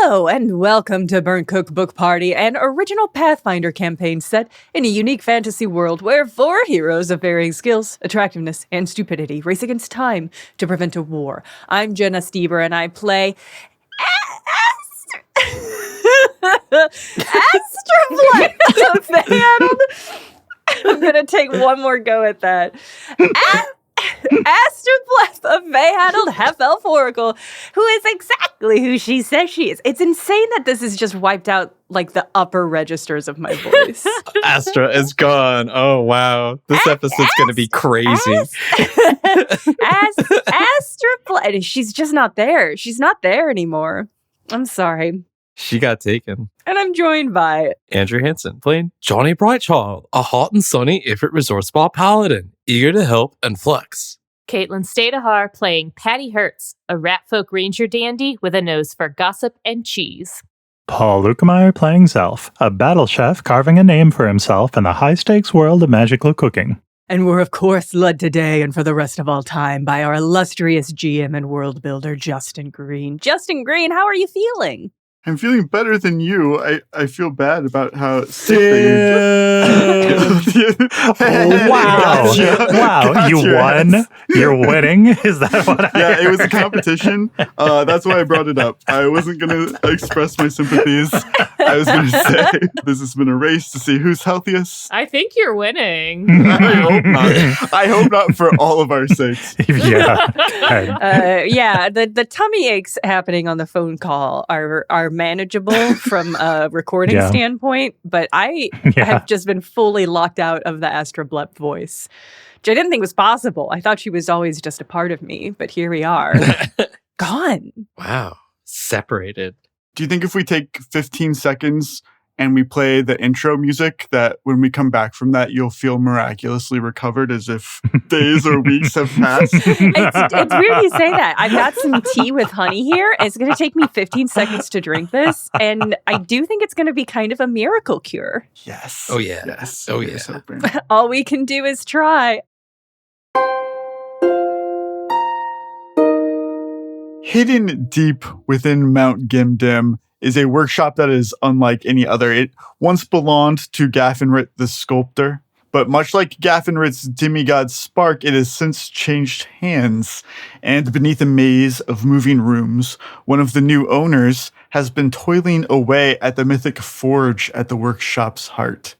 Hello, and welcome to Burnt Cookbook Party, an original Pathfinder campaign set in a unique fantasy world where 4 heroes of varying skills, attractiveness, and stupidity race against time to prevent a war. I'm Jenna Stoeber, and I play Astra Balakrishnan. I'm gonna take one more go at that. Astra Balakrishnan, half-elf oracle, who is exactly who she says she is. It's insane that this has just wiped out, like, the upper registers of my voice. Astra is gone. Oh, wow. This episode's going to be crazy. Astra, she's just not there. She's not there anymore. I'm sorry. She got taken. And I'm joined by Andrew Hansen, playing Johnny Brightchild, a hot and sunny Ifrit Resort Spa paladin, eager to help and flex. Caitlin Stayduhar, playing Patty Hertz, a ratfolk ranger dandy with a nose for gossip and cheese. Paul Luetkemeyer, playing Zelf, a battle chef carving a name for himself in the high-stakes world of magical cooking. And we're, of course, led today and for the rest of all time by our illustrious GM and world builder, Justin Green. Justin Green, how are you feeling? I'm feeling better than you. I feel bad about how sick you Wow. Gotcha. You won? You're winning? Is that what I Yeah, it was a competition. That's why I brought it up. I wasn't going to express my sympathies. I was going to say this has been a race to see who's healthiest. I think you're winning. I hope not. I hope not for all of our sakes. Yeah. The tummy aches happening on the phone call are manageable from a recording standpoint, but I have just been fully locked out of the Astra Blep voice, which I didn't think was possible. I thought she was always just a part of me, but here we are. Gone. Wow. Separated. Do you think if we take 15 seconds and we play the intro music, that when we come back from that, you'll feel miraculously recovered as if days or weeks have passed? It's weird you say that. I've got some tea with honey here. It's going to take me 15 seconds to drink this. And I do think it's going to be kind of a miracle cure. Yes. Oh, yeah. Yes. Oh, yeah. All we can do is try. Hidden deep within Mount Gimdim is a workshop that is unlike any other. It once belonged to Gafanrit the sculptor, but much like Gafanrit's demigod spark, it has since changed hands. And beneath a maze of moving rooms, one of the new owners has been toiling away at the mythic forge at the workshop's heart.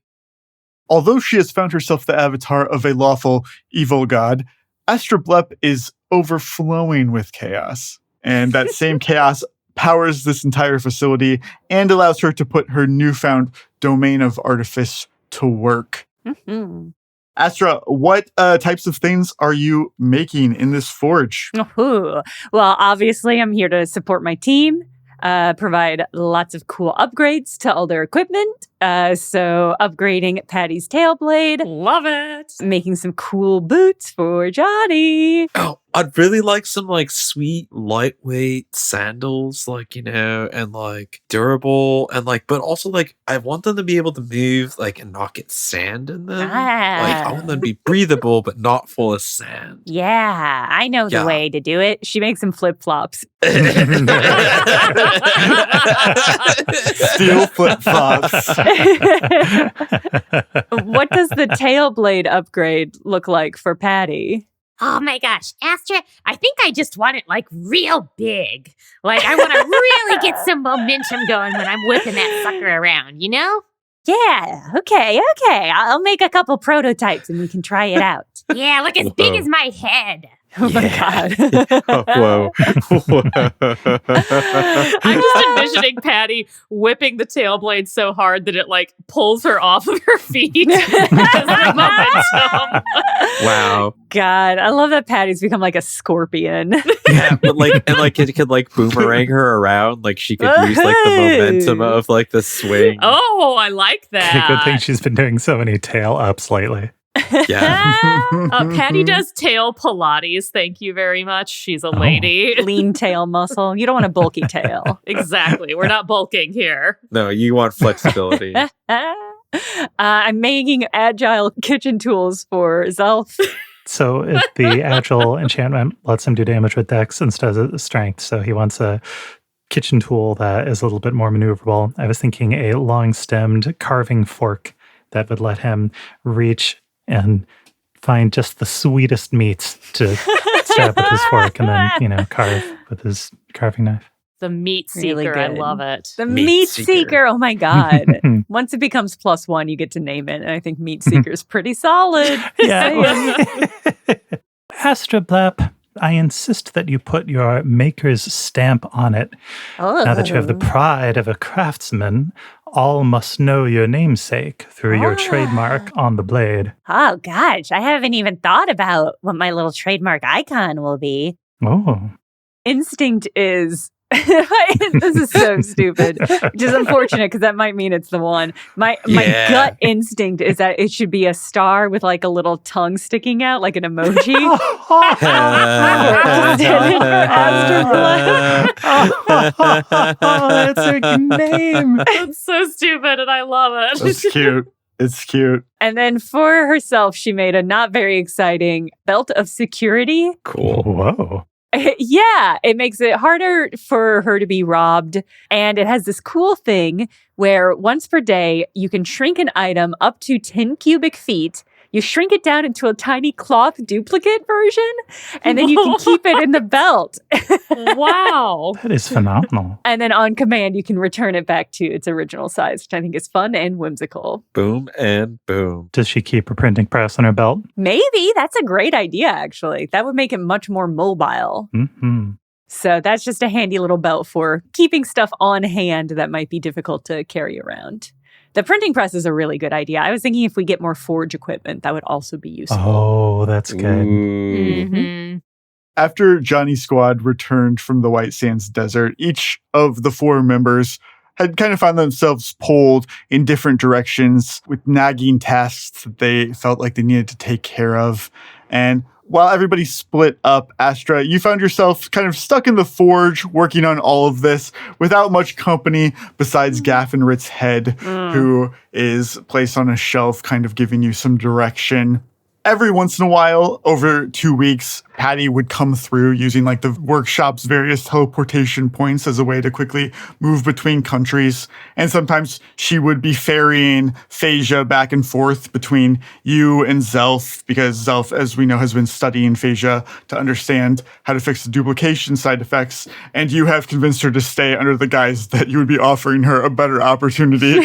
Although she has found herself the avatar of a lawful evil god, Astra Blep is overflowing with chaos. And that same chaos powers this entire facility and allows her to put her newfound domain of artifice to work. Mm-hmm. Astra, what types of things are you making in this forge? Well, obviously, I'm here to support my team, provide lots of cool upgrades to all their equipment. So upgrading Patty's tail blade. Love it. Making some cool boots for Johnny. Oh, I'd really like some, like, sweet, lightweight sandals, like, you know, and, like, durable, and, like, but also, like, I want them to be able to move, like, and not get sand in them. Like, I want them to be breathable, but not full of sand. Yeah, I know the way to do it. She makes some flip-flops. Steel flip-flops. What does the tail blade upgrade look like for Patty? Oh my gosh, Astra, I think I just want it like real big. Like I want to really get some momentum going when I'm whipping that sucker around, you know? Yeah, okay. I'll make a couple prototypes and we can try it out. Yeah, look as big as my head. Oh my God. Whoa. I'm just envisioning Patty whipping the tail blade so hard that it, like, pulls her off of her feet. Wow. God, I love that Patty's become like a scorpion. Yeah, but, like, and, like, it could, like, boomerang her around. Like, she could use, like, the momentum of, like, the swing. Oh, I like that. Good thing she's been doing so many tail ups lately. Yeah. Patty does tail Pilates. Thank you very much. She's a lady. Lean tail muscle. You don't want a bulky tail. Exactly. We're not bulking here. No, you want flexibility. I'm making agile kitchen tools for Zelf. So if the agile enchantment lets him do damage with dex instead of strength, so he wants a kitchen tool that is a little bit more maneuverable. I was thinking a long-stemmed carving fork that would let him reach and find just the sweetest meats to stab with his fork and then, carve with his carving knife. The meat seeker. Really I good. love it. The meat seeker. Oh my God. Once it becomes +1, you get to name it. And I think meat seeker is pretty solid. Yeah. Astra Blap, I insist that you put your maker's stamp on it. Oh. Now that you have the pride of a craftsman, all must know your namesake through your trademark on the blade. Oh, gosh. I haven't even thought about what my little trademark icon will be. Oh. Instinct is... this is so stupid, which is unfortunate because that might mean it's the one. My gut instinct is that it should be a star with like a little tongue sticking out, like an emoji. That's a name. That's so stupid, and I love it. That's cute. It's cute. And then for herself, she made a not very exciting belt of security. Cool. Whoa. Yeah, it makes it harder for her to be robbed. And it has this cool thing where once per day, you can shrink an item up to 10 cubic feet. You shrink it down into a tiny cloth duplicate version, and then you can keep it in the belt. Wow. That is phenomenal. And then on command, you can return it back to its original size, which I think is fun and whimsical. Boom and boom. Does she keep a printing press on her belt? Maybe. That's a great idea, actually. That would make it much more mobile. Mm-hmm. So that's just a handy little belt for keeping stuff on hand that might be difficult to carry around. The printing press is a really good idea. I was thinking if we get more forge equipment, that would also be useful. Oh, that's good. Mm-hmm. After Janni's squad returned from the White Sands Desert, each of the 4 members had kind of found themselves pulled in different directions with nagging tasks that they felt like they needed to take care of. And while everybody split up, Astra, you found yourself kind of stuck in the forge working on all of this without much company besides Gafanrit's head, who is placed on a shelf, kind of giving you some direction. Every once in a while, over 2 weeks, Patty would come through using like the workshop's various teleportation points as a way to quickly move between countries. And sometimes she would be ferrying Phasia back and forth between you and Zelf, because Zelf, as we know, has been studying Phasia to understand how to fix the duplication side effects. And you have convinced her to stay under the guise that you would be offering her a better opportunity,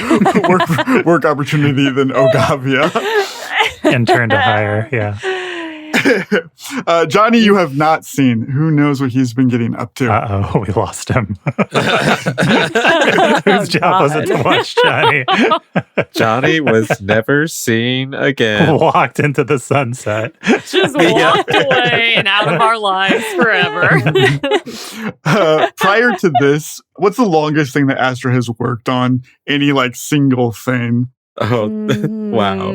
work opportunity than Ogavia. And turn to hire, yeah. Janni, you have not seen. Who knows what he's been getting up to? Uh-oh, we lost him. Whose job was it to watch Janni? Janni was never seen again. Walked into the sunset. Just walked away and out of our lives forever. Prior to this, what's the longest thing that Astra has worked on? Any like single thing? Oh, wow.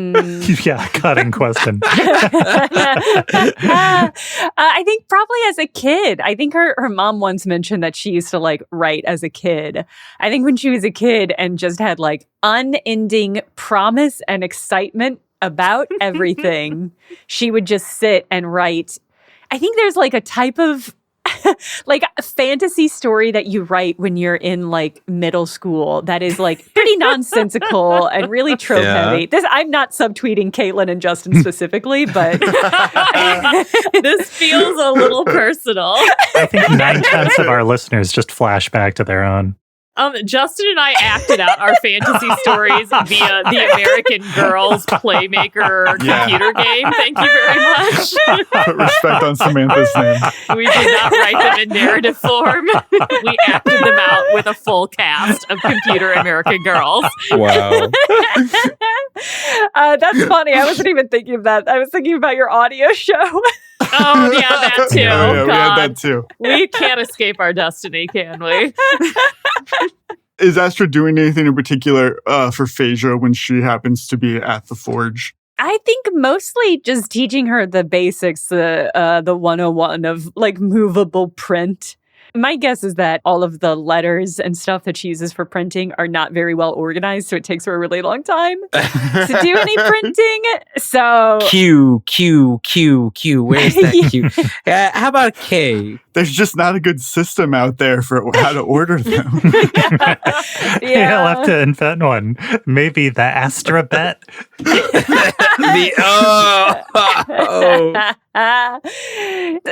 Yeah, cutting question. I think probably as a kid. I think her mom once mentioned that she used to like write as a kid. I think when she was a kid and just had like unending promise and excitement about everything, she would just sit and write. I think there's like a type of like a fantasy story that you write when you're in like middle school that is like pretty nonsensical and really trope heavy. This I'm not subtweeting Caitlin and Justin specifically, but this feels a little personal. I think 9/10 of our listeners just flash back to their own. Justin and I acted out our fantasy stories via the American Girls Playmaker computer game. Thank you very much. Put respect on Samantha's name. We did not write them in narrative form. We acted them out with a full cast of computer American Girls. Wow. That's funny. I wasn't even thinking of that. I was thinking about your audio show. Oh, yeah, that too. Yeah, we had that too. We can't escape our destiny, can we? Is Astra doing anything in particular for Phasia when she happens to be at the forge? I think mostly just teaching her the basics, the 101 of like movable print. My guess is that all of the letters and stuff that she uses for printing are not very well organized, so it takes her a really long time to do any printing. So Q. Where's that Q? How about K? there's just not a good system out there for how to order them. You'll have to invent one. Maybe the Astra bet.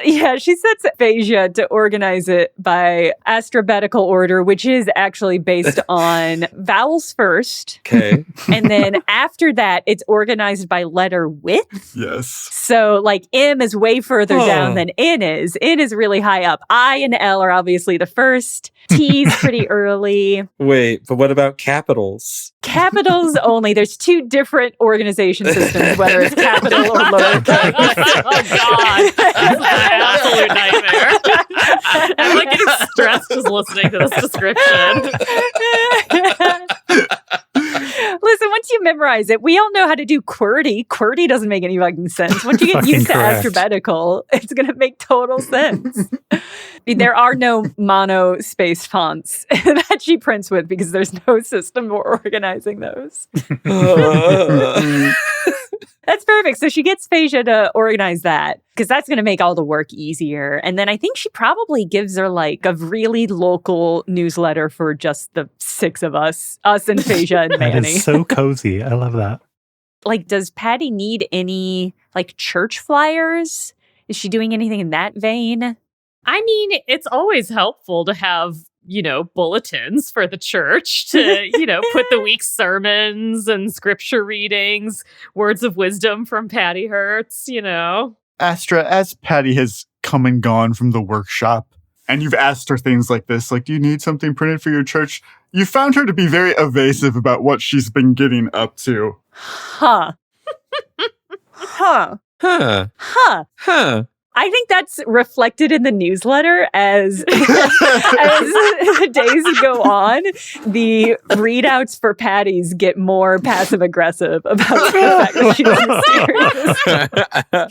Yeah, she sets Phaesia to organize it by alphabetical order, which is actually based on vowels first. Okay. And then after that, it's organized by letter width. Yes. So like M is way further down than N is. N is really high up. I and L are obviously the first. T's pretty early. Wait, but what about capitals? Capitals only. There's two different organization systems, whether it's capital or lowercase. Oh, God. That's an absolute nightmare. I'm like getting stressed just listening to this description. Listen, once you memorize it, we all know how to do QWERTY. QWERTY doesn't make any fucking sense. Once you get used to alphabetical, it's going to make total sense. There are no mono-space fonts that she prints with because there's no system for organizing those. That's perfect. So she gets Phaesia to organize that because that's going to make all the work easier. And then I think she probably gives her like a really local newsletter for just the six of us and Phaesia and Manny. That is so cozy. I love that. Like, does Patty need any like church flyers? Is she doing anything in that vein? I mean, it's always helpful to have, bulletins for the church to, put the week's sermons and scripture readings, words of wisdom from Patty Hertz, Astra, as Patty has come and gone from the workshop, and you've asked her things like this, like, do you need something printed for your church? You found her to be very evasive about what she's been getting up to. Huh. I think that's reflected in the newsletter as the days go on. The readouts for Patty's get more passive aggressive about the fact that she's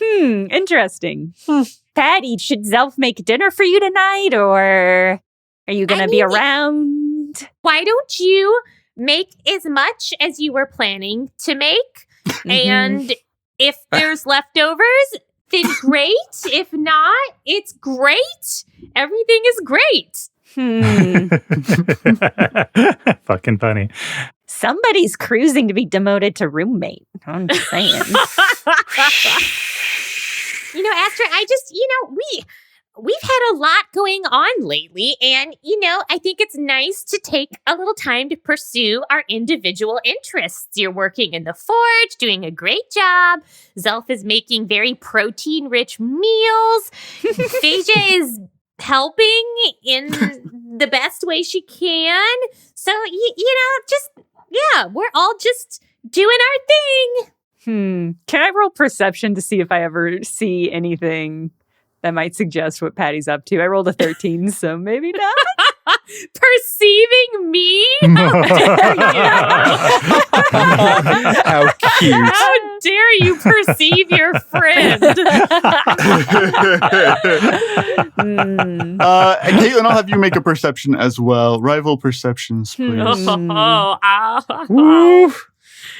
mysterious. Interesting. Patty, should Zelf make dinner for you tonight, or are you going to be around? Why don't you make as much as you were planning to make? And if there's leftovers, then great. If not, it's great. Everything is great. Fucking funny. Somebody's cruising to be demoted to roommate. I'm just saying. Astra, we've had a lot going on lately, and, I think it's nice to take a little time to pursue our individual interests. You're working in the forge, doing a great job. Zelf is making very protein-rich meals. Phaesia is helping in the best way she can. So, we're all just doing our thing. Can I roll perception to see if I ever see anything that might suggest what Patty's up to? I rolled a 13, so maybe not. Perceiving me? How cute. How dare you perceive your friend? Caitlin, I'll have you make a perception as well. Rival perceptions, please.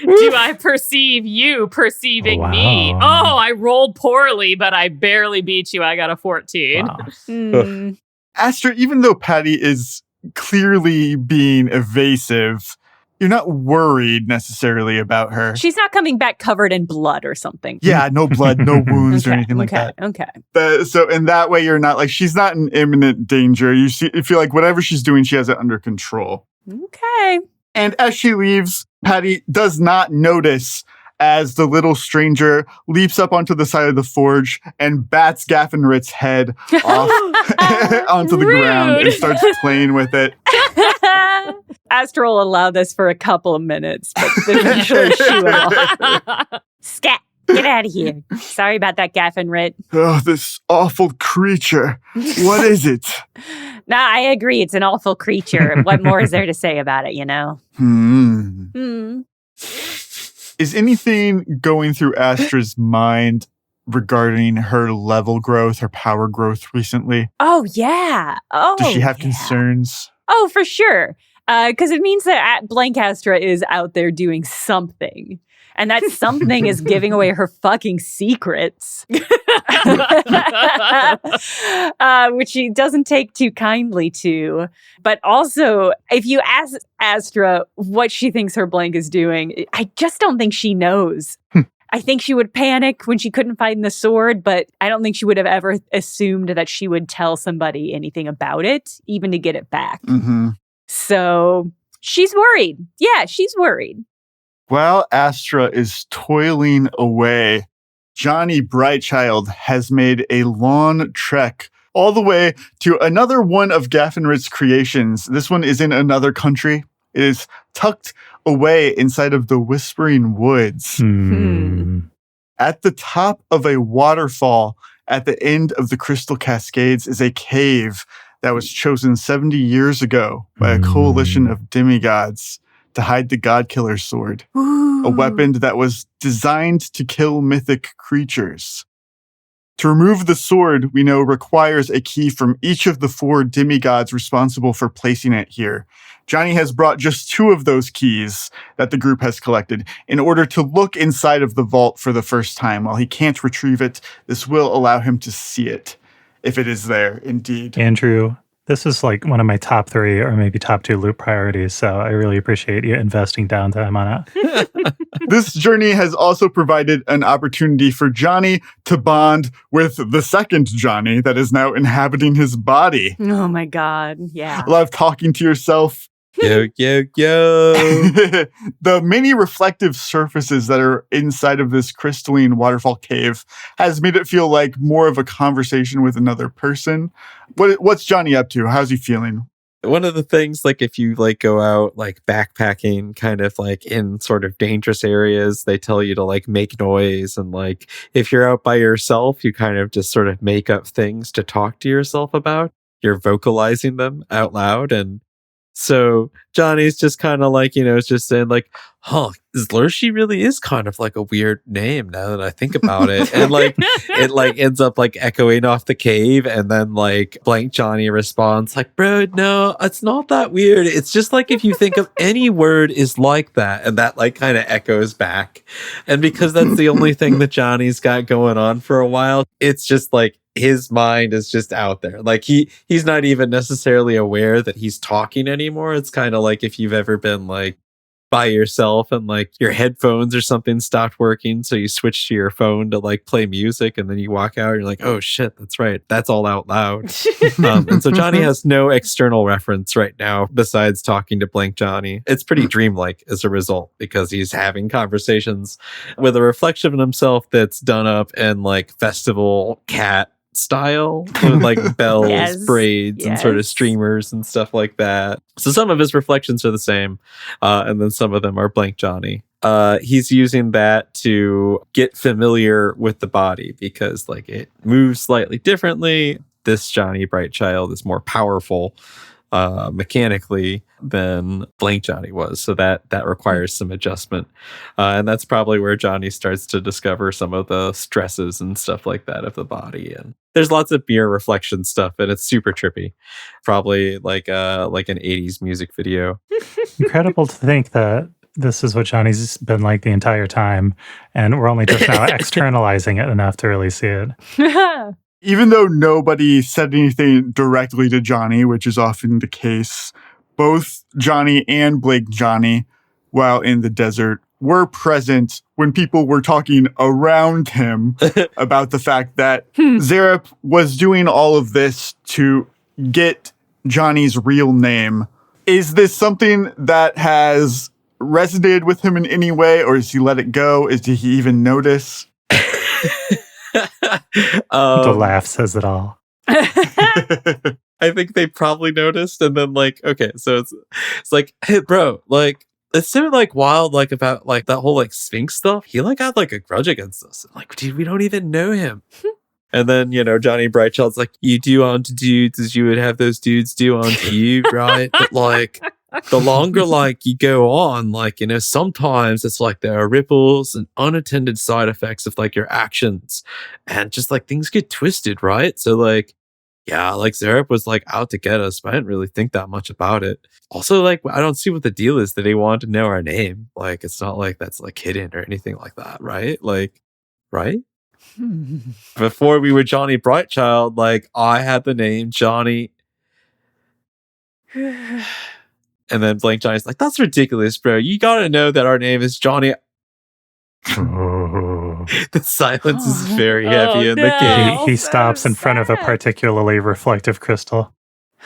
Do I perceive you perceiving me? Oh, I rolled poorly, but I barely beat you. I got a 14. Wow. Astra, even though Patty is clearly being evasive, you're not worried necessarily about her. She's not coming back covered in blood or something. Yeah, no blood, no wounds or anything like that. Okay. So in that way, you're not like, she's not in imminent danger. You feel like whatever she's doing, she has it under control. Okay. And as she leaves, Patty does not notice as the little stranger leaps up onto the side of the forge and bats Gafanrit's head off onto the ground and starts playing with it. Astra will allow this for a couple of minutes, but eventually she will. Scat! Get out of here. Sorry about that, Gafanrit. Oh, this awful creature. What is it? Nah, I agree. It's an awful creature. What more is there to say about it, Is anything going through Astra's mind regarding her level growth, her power growth recently? Oh, yeah. Does she have concerns? Oh, for sure. Because it means that Blank Astra is out there doing something. And that something is giving away her fucking secrets. which she doesn't take too kindly to. But also, if you ask Astra what she thinks her blank is doing, I just don't think she knows. I think she would panic when she couldn't find the sword, but I don't think she would have ever assumed that she would tell somebody anything about it, even to get it back. Mm-hmm. So she's worried. Yeah, she's worried. While Astra is toiling away, Janni Brightchild has made a long trek all the way to another one of Gafanrit's creations. This one is in another country. It is tucked away inside of the Whispering Woods. At the top of a waterfall at the end of the Crystal Cascades is a cave that was chosen 70 years ago by a coalition of demigods to hide the God-Killer's sword, a weapon that was designed to kill mythic creatures. To remove the sword, we know requires a key from each of the 4 demigods responsible for placing it here. Janni has brought just 2 of those keys that the group has collected in order to look inside of the vault for the first time. While he can't retrieve it, this will allow him to see it, if it is there, indeed. Andrew, this is like one of my top 3 or maybe top 2 loot priorities, so I really appreciate you investing downtime on it. This journey has also provided an opportunity for Janni to bond with the second Janni that is now inhabiting his body. Oh my God, yeah. Love talking to yourself. Yo. The many reflective surfaces that are inside of this crystalline waterfall cave has made it feel like more of a conversation with another person. What's Janni up to? How's he feeling? One of the things, like if you like go out like backpacking kind of like in sort of dangerous areas, they tell you to like make noise, and like if you're out by yourself, you kind of just sort of make up things to talk to yourself about. You're vocalizing them out loud. And so Johnny's just kind of like, it's just saying like, Zlershi really is kind of like a weird name now that I think about it. And like, it like ends up like echoing off the cave. And then like blank Janni responds like, bro, no, it's not that weird. It's just like, if you think of any word is like that, and that like kind of echoes back. And because that's the only thing that Johnny's got going on for a while, it's just like, his mind is just out there. Like he's not even necessarily aware that he's talking anymore. It's kind of like if you've ever been like by yourself and like your headphones or something stopped working, so you switch to your phone to like play music, and then you walk out and you're like, oh shit, that's right, that's all out loud. And so Janni has no external reference right now besides talking to blank Janni. It's pretty dreamlike as a result, because he's having conversations with a reflection of himself that's done up in like festival cat style with like bells, braids, and sort of streamers and stuff like that. So some of his reflections are the same, and then some of them are blank Janni. He's using that to get familiar with the body, because like it moves slightly differently. This Janni Brightchild is more powerful mechanically than blank Janni was, so that requires some adjustment, and that's probably where Janni starts to discover some of the stresses and stuff like that of the body. And there's lots of mirror reflection stuff, and it's super trippy, probably like an 80s music video. Incredible to think that this is what Johnny's been like the entire time, and we're only just now externalizing it enough to really see it. Even though nobody said anything directly to Janni, which is often the case, both Janni and blank Janni, while in the desert, were present when people were talking around him about the fact that Zelf was doing all of this to get Johnny's real name. Is this something that has resonated with him in any way, or does he let it go? Did he even notice? The laugh says it all. I think they probably noticed, and then like, okay, so it's like, hey bro, like it's so like wild, like about like that whole like sphinx stuff. He like had like a grudge against us. Like, dude, we don't even know him. And then, Janni Brightchild's like, you do onto dudes as you would have those dudes do onto you, right? But like, the longer like you go on, like, sometimes it's like there are ripples and unattended side effects of like your actions, and just like things get twisted, right? So like, yeah, like Zelf was like out to get us, but I didn't really think that much about it. Also, like, I don't see what the deal is that he wanted to know our name. Like, it's not like that's like hidden or anything like that, right? Like, right? Before we were Johnny Brightchild, like, I had the name Johnny. And then Blank Johnny's like, that's ridiculous, bro. You gotta know that our name is Johnny. The silence is very heavy in the game. He stops in front of a particularly reflective crystal.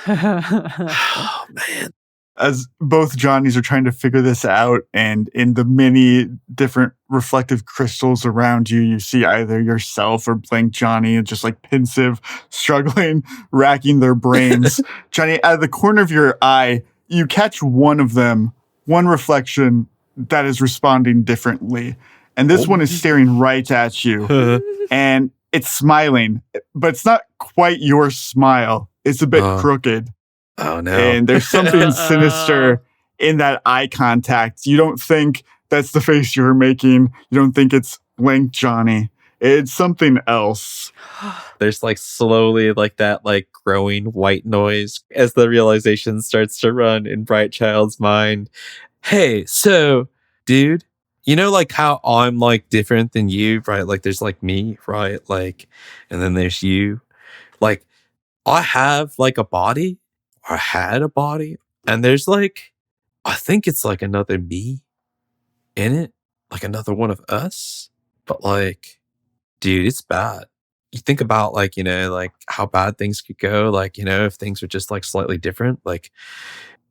Oh, man. As both Johnnies are trying to figure this out, and in the many different reflective crystals around you, you see either yourself or Blank Johnny just like pensive, struggling, racking their brains. Johnny, out of the corner of your eye, you catch one of them, one reflection that is responding differently. And this one is staring right at you. And it's smiling, but it's not quite your smile. It's a bit crooked. Oh, no. And there's something sinister in that eye contact. You don't think that's the face you're making. You don't think it's Blank Johnny. It's something else. There's like slowly like that like growing white noise as the realization starts to run in Brightchild's mind. Hey, so, dude, you know like how I'm like different than you, right? Like there's like me, right? Like, and then there's you. Like, I have like a body. I had a body, and there's like, I think it's like another me in it, like another one of us. But like, dude, it's bad. You think about like, you know, like how bad things could go, like, you know, if things were just like slightly different, like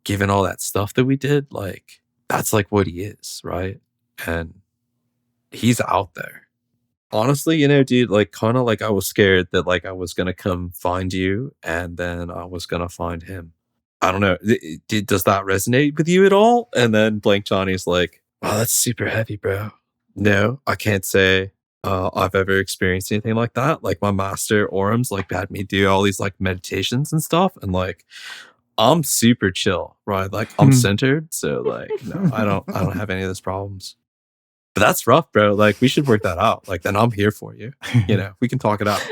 given all that stuff that we did, like that's like what he is, right? And he's out there. Honestly, you know, dude, like kind of like I was scared that like I was going to come find you and then I was going to find him. I don't know. Does that resonate with you at all? And then Blank Johnny's like, oh, that's super heavy, bro. No, I can't say I've ever experienced anything like that. Like my master Orams like had me do all these like meditations and stuff. And like, I'm super chill, right? Like I'm centered. So like, no, I don't have any of those problems. But that's rough, bro. Like, we should work that out. Like, then I'm here for you. You know, we can talk it out.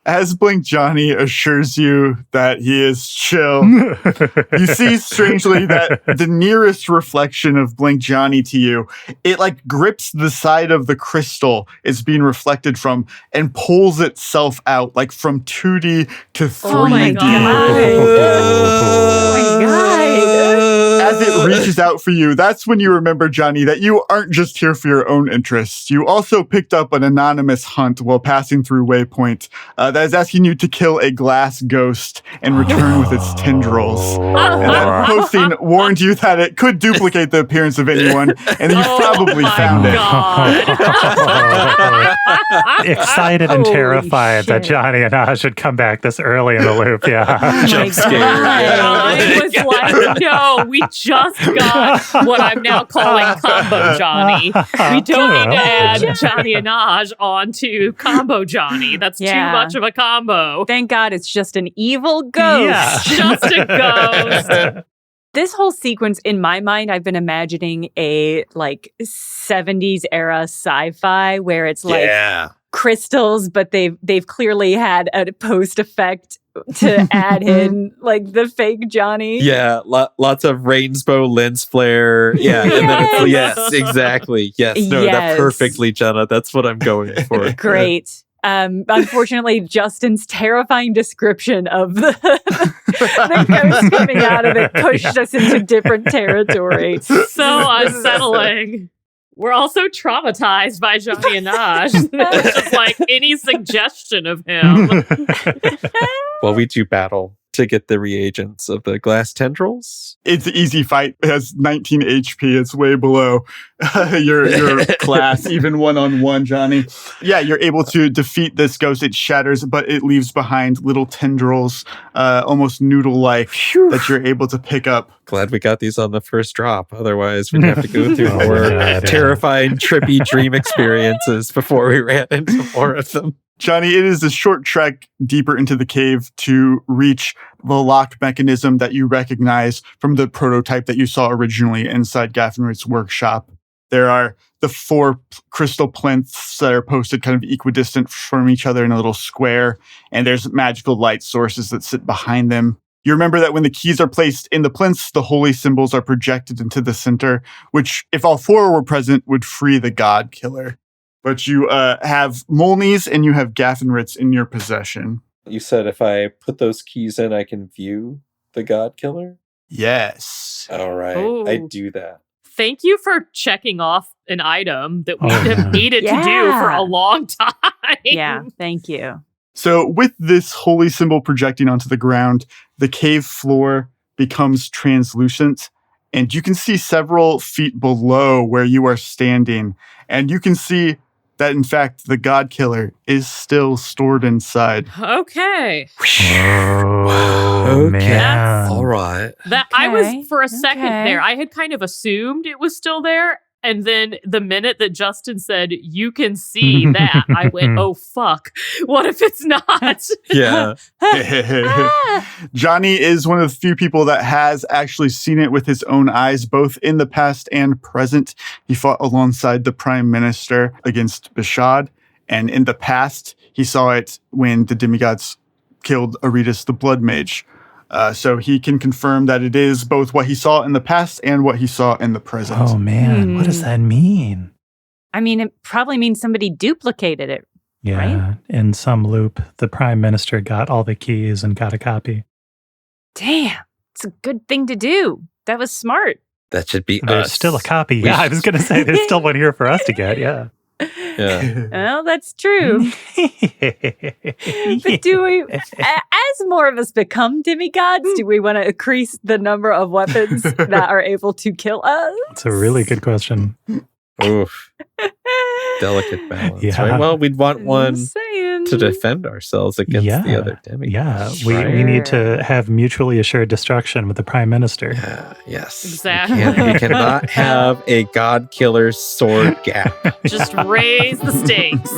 As Blank Johnny assures you that he is chill, you see strangely that the nearest reflection of Blank Johnny to you, it like grips the side of the crystal it's being reflected from and pulls itself out like from 2D to 3D. Oh my God. Oh my God. As it reaches out for you, that's when you remember, Johnny, that you aren't just here for your own interests. You also picked up an anonymous hunt while passing through Waypoint that is asking you to kill a glass ghost and return with its tendrils. And that posting warned you that it could duplicate the appearance of anyone, and you probably found it. Excited and terrified that Johnny and I should come back this early in the loop. Yeah. Jump scare. I was like, no, we just got what I'm now calling Combo Johnny. We don't need to add Johnny and Aj onto Combo Johnny. That's too much of a combo. Thank God it's just an evil ghost. Yeah. Just a ghost. This whole sequence, in my mind, I've been imagining a like 70s era sci-fi where it's like crystals, but they've clearly had a post effect to add in like the fake Johnny. Yeah, lots of rainbow lens flare. Yeah, and then it's, yes, exactly. Yes, no, that perfectly, Jenna. That's what I'm going for. Great. Unfortunately, Justin's terrifying description of the ghost coming out of it pushed us into different territory. So unsettling. We're also traumatized by Johnny and Aj. It's just like any suggestion of him. Well, we do battle to get the reagents of the glass tendrils. It's an easy fight. It has 19 HP. It's way below your class, even one-on-one, Johnny. Yeah, you're able to defeat this ghost. It shatters, but it leaves behind little tendrils, almost noodle-like, that you're able to pick up. Glad we got these on the first drop. Otherwise, we'd have to go through more terrifying, trippy dream experiences before we ran into more of them. Johnny, it is a short trek deeper into the cave to reach the lock mechanism that you recognize from the prototype that you saw originally inside Gafanrit's workshop. There are the 4 crystal plinths that are posted kind of equidistant from each other in a little square, and there's magical light sources that sit behind them. You remember that when the keys are placed in the plinths, the holy symbols are projected into the center, which, if all 4 were present, would free the god killer. But you have Molnies and you have Gafanrits in your possession. You said if I put those keys in, I can view the God Killer? Yes. All right. Ooh. I do that. Thank you for checking off an item that we have yeah. needed to do for a long time. Yeah, thank you. So with this holy symbol projecting onto the ground, the cave floor becomes translucent, and you can see several feet below where you are standing. And you can see that, in fact, the God Killer is still stored inside. Okay. Oh, Okay. man. All right. That I Okay, was, for a second okay. there, I had kind of assumed it was still there. And then the minute that Justin said, you can see that, I went, oh, fuck. What if it's not? Yeah. Janni is one of the few people that has actually seen it with his own eyes, both in the past and present. He fought alongside the Prime Minister against Bashad, and in the past, he saw it when the demigods killed Aridus the Blood Mage. So he can confirm that it is both what he saw in the past and what he saw in the present. Oh, man. What does that mean? I mean, it probably means somebody duplicated it. Yeah. Right? In some loop, the Prime Minister got all the keys and got a copy. Damn, it's a good thing to do. That was smart. That should be There's us. still a copy. We Yeah, I should- was going to say there's still one here for us to get. Yeah. Yeah. Well, that's true. But do we, as more of us become demigods, do we want to increase the number of weapons that are able to kill us? It's a really good question. Oof. Delicate balance. Yeah. Right? Well, we'd want one Just saying. to defend ourselves against the other demigods. Yeah, right? we need to have mutually assured destruction with the Prime Minister. Yeah, yes. Exactly. We cannot have a God Killer's sword gap. Just raise the stakes.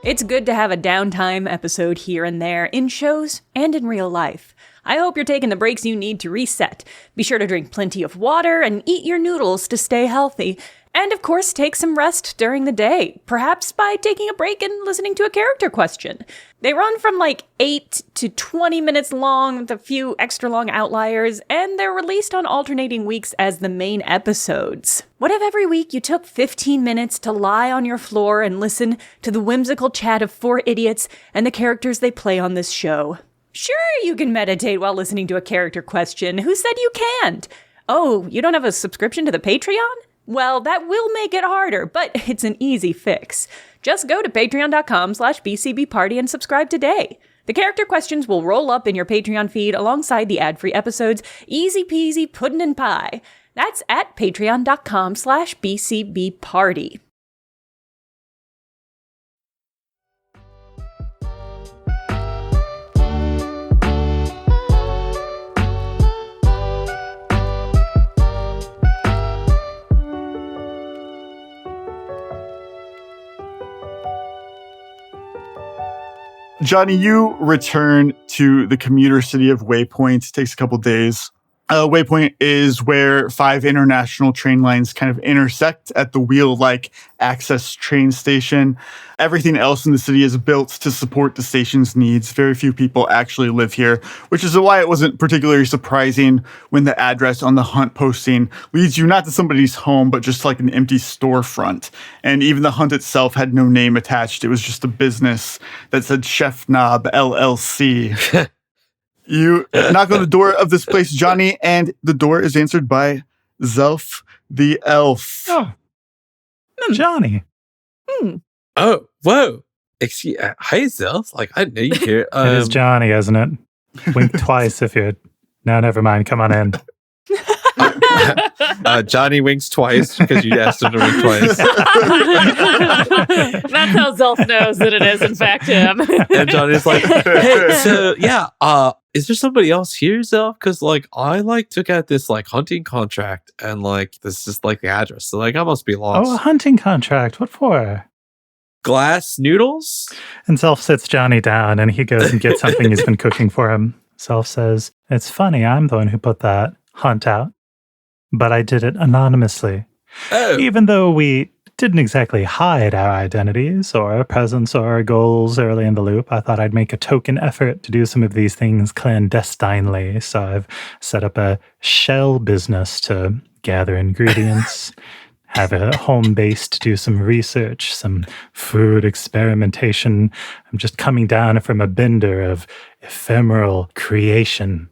It's good to have a downtime episode here and there in shows and in real life. I hope you're taking the breaks you need to reset. Be sure to drink plenty of water and eat your noodles to stay healthy. And of course, take some rest during the day, perhaps by taking a break and listening to a character question. They run from like 8 to 20 minutes long with a few extra long outliers, and they're released on alternating weeks as the main episodes. What if every week you took 15 minutes to lie on your floor and listen to the whimsical chat of 4 idiots and the characters they play on this show? Sure, you can meditate while listening to a character question. Who said you can't? Oh, you don't have a subscription to the Patreon? Well, that will make it harder, but it's an easy fix. Just go to patreon.com/bcbparty and subscribe today. The character questions will roll up in your Patreon feed alongside the ad-free episodes. Easy peasy puddin' and pie. That's at patreon.com/bcbparty. Janni, you return to the commuter city of Waypoint. It takes a couple days. Waypoint is where 5 international train lines kind of intersect at the wheel-like access train station. Everything else in the city is built to support the station's needs. Very few people actually live here, which is why it wasn't particularly surprising when the address on the hunt posting leads you not to somebody's home, but just like an empty storefront. And even the hunt itself had no name attached. It was just a business that said Chef Knob LLC. You knock on the door of this place, Janni, and the door is answered by Zelf the elf. Oh, Johnny. Oh, whoa. Excuse, hi, Zelf. Like, I know you here. It is Johnny, isn't it? Wink twice if you're... No, never mind. Come on in. Johnny winks twice because you asked him to wink twice. That's how Zelf knows that it is, in fact, him. And Johnny's like, hey, so, yeah, is there somebody else here, Zelf? Because, like, I, like, took out this, like, hunting contract, and, like, this is, like, the address. So, like, I must be lost. Oh, a hunting contract. What for? Glass noodles? And Zelf sits Johnny down and he goes and gets something he's been cooking for him. Zelf says, "It's funny, I'm the one who put that hunt out, but I did it anonymously. Oh. Even though we didn't exactly hide our identities or our presence or our goals early in the loop. I thought I'd make a token effort to do some of these things clandestinely. So I've set up a shell business to gather ingredients, have a home base to do some research, some food experimentation. I'm just coming down from a bender of ephemeral creation,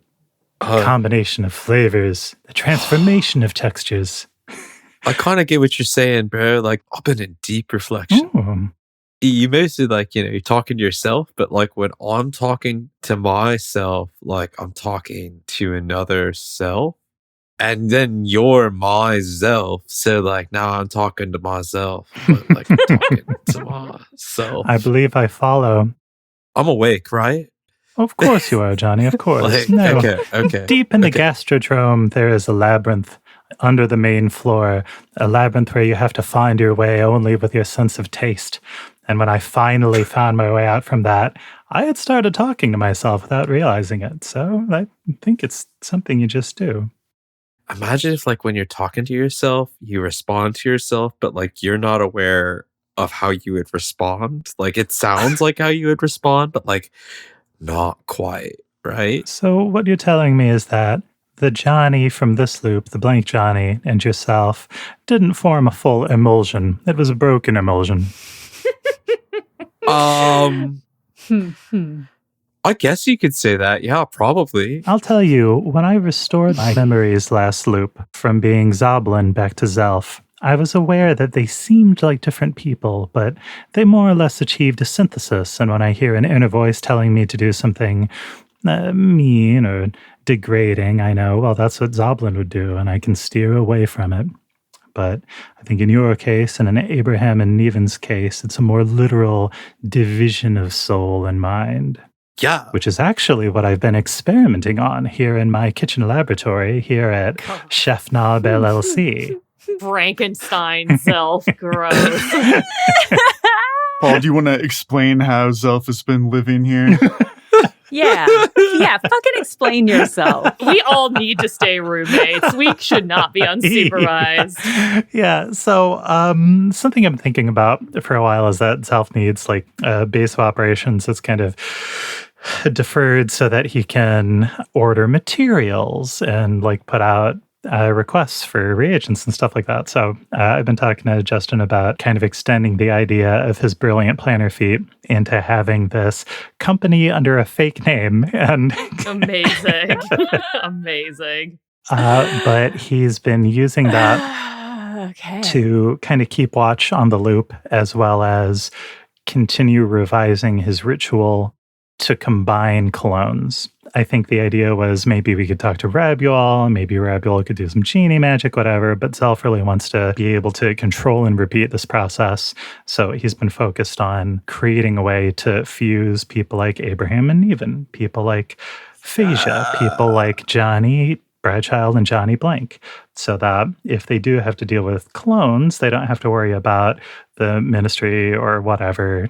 a combination of flavors, the transformation of textures. I kind of get what you're saying, bro. Like, I've been in deep reflection. Ooh. You mostly, like, you're talking to yourself, but, like, when I'm talking to myself, like, I'm talking to another self, and then you're my self. So, like, now I'm talking to myself, but, like, I'm talking to myself. I believe I follow. I'm awake, right? Of course you are, Johnny, of course. Like, no. Okay. Deep in the gastrodrome, there is a labyrinth under the main floor, a labyrinth where you have to find your way only with your sense of taste. And when I finally found my way out from that, I had started talking to myself without realizing it. So I think it's something you just do. Imagine if, like, when you're talking to yourself, you respond to yourself, but, like, you're not aware of how you would respond. Like, it sounds like how you would respond, but, like, not quite, right? So what you're telling me is that the Johnny from this loop, the blank Johnny, and yourself didn't form a full emulsion. It was a broken emulsion. I guess you could say that. Yeah, probably. I'll tell you, when I restored my memories last loop from being Zoblin back to Zelf, I was aware that they seemed like different people, but they more or less achieved a synthesis. And when I hear an inner voice telling me to do something mean or degrading, I know, well, that's what Zoblin would do, and I can steer away from it. But I think in your case, and in Abraham and Neven's case, it's a more literal division of soul and mind. Yeah. Which is actually what I've been experimenting on here in my kitchen laboratory here at Chef Knob LLC. Frankenstein, Zelf, gross. Paul, do you want to explain how Zelf has been living here? Yeah, fucking explain yourself. We all need to stay roommates. We should not be unsupervised. Yeah, so something I'm thinking about for a while is that Zelf needs like a base of operations that's kind of deferred so that he can order materials and like put out requests for reagents and stuff like that. So I've been talking to Justin about kind of extending the idea of his brilliant planner feat into having this company under a fake name. And amazing. Amazing. But he's been using that to kind of keep watch on the loop, as well as continue revising his ritual to combine clones. I think the idea was maybe we could talk to Rabual, maybe Rabual could do some genie magic, whatever, but Zelf really wants to be able to control and repeat this process. So he's been focused on creating a way to fuse people like Abraham and Neven, people like Phasia, people like Johnny Bradchild and Johnny Blank, so that if they do have to deal with clones, they don't have to worry about the ministry or whatever,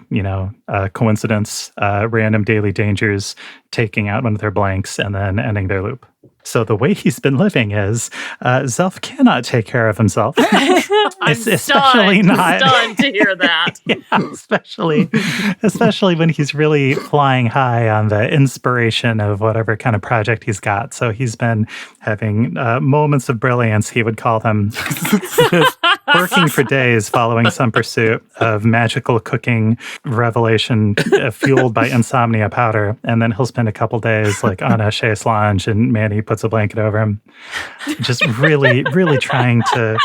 coincidence, random daily dangers taking out one of their blanks and then ending their loop. So the way he's been living is Zelf cannot take care of himself. Especially not stunned to hear that. Yeah, especially when he's really flying high on the inspiration of whatever kind of project he's got. So he's been having moments of brilliance, he would call them, working for days following some pursuit of magical cooking revelation fueled by insomnia powder. And then he'll spend a couple days like on a chaise lounge and Manny puts a blanket over him, just really, really trying to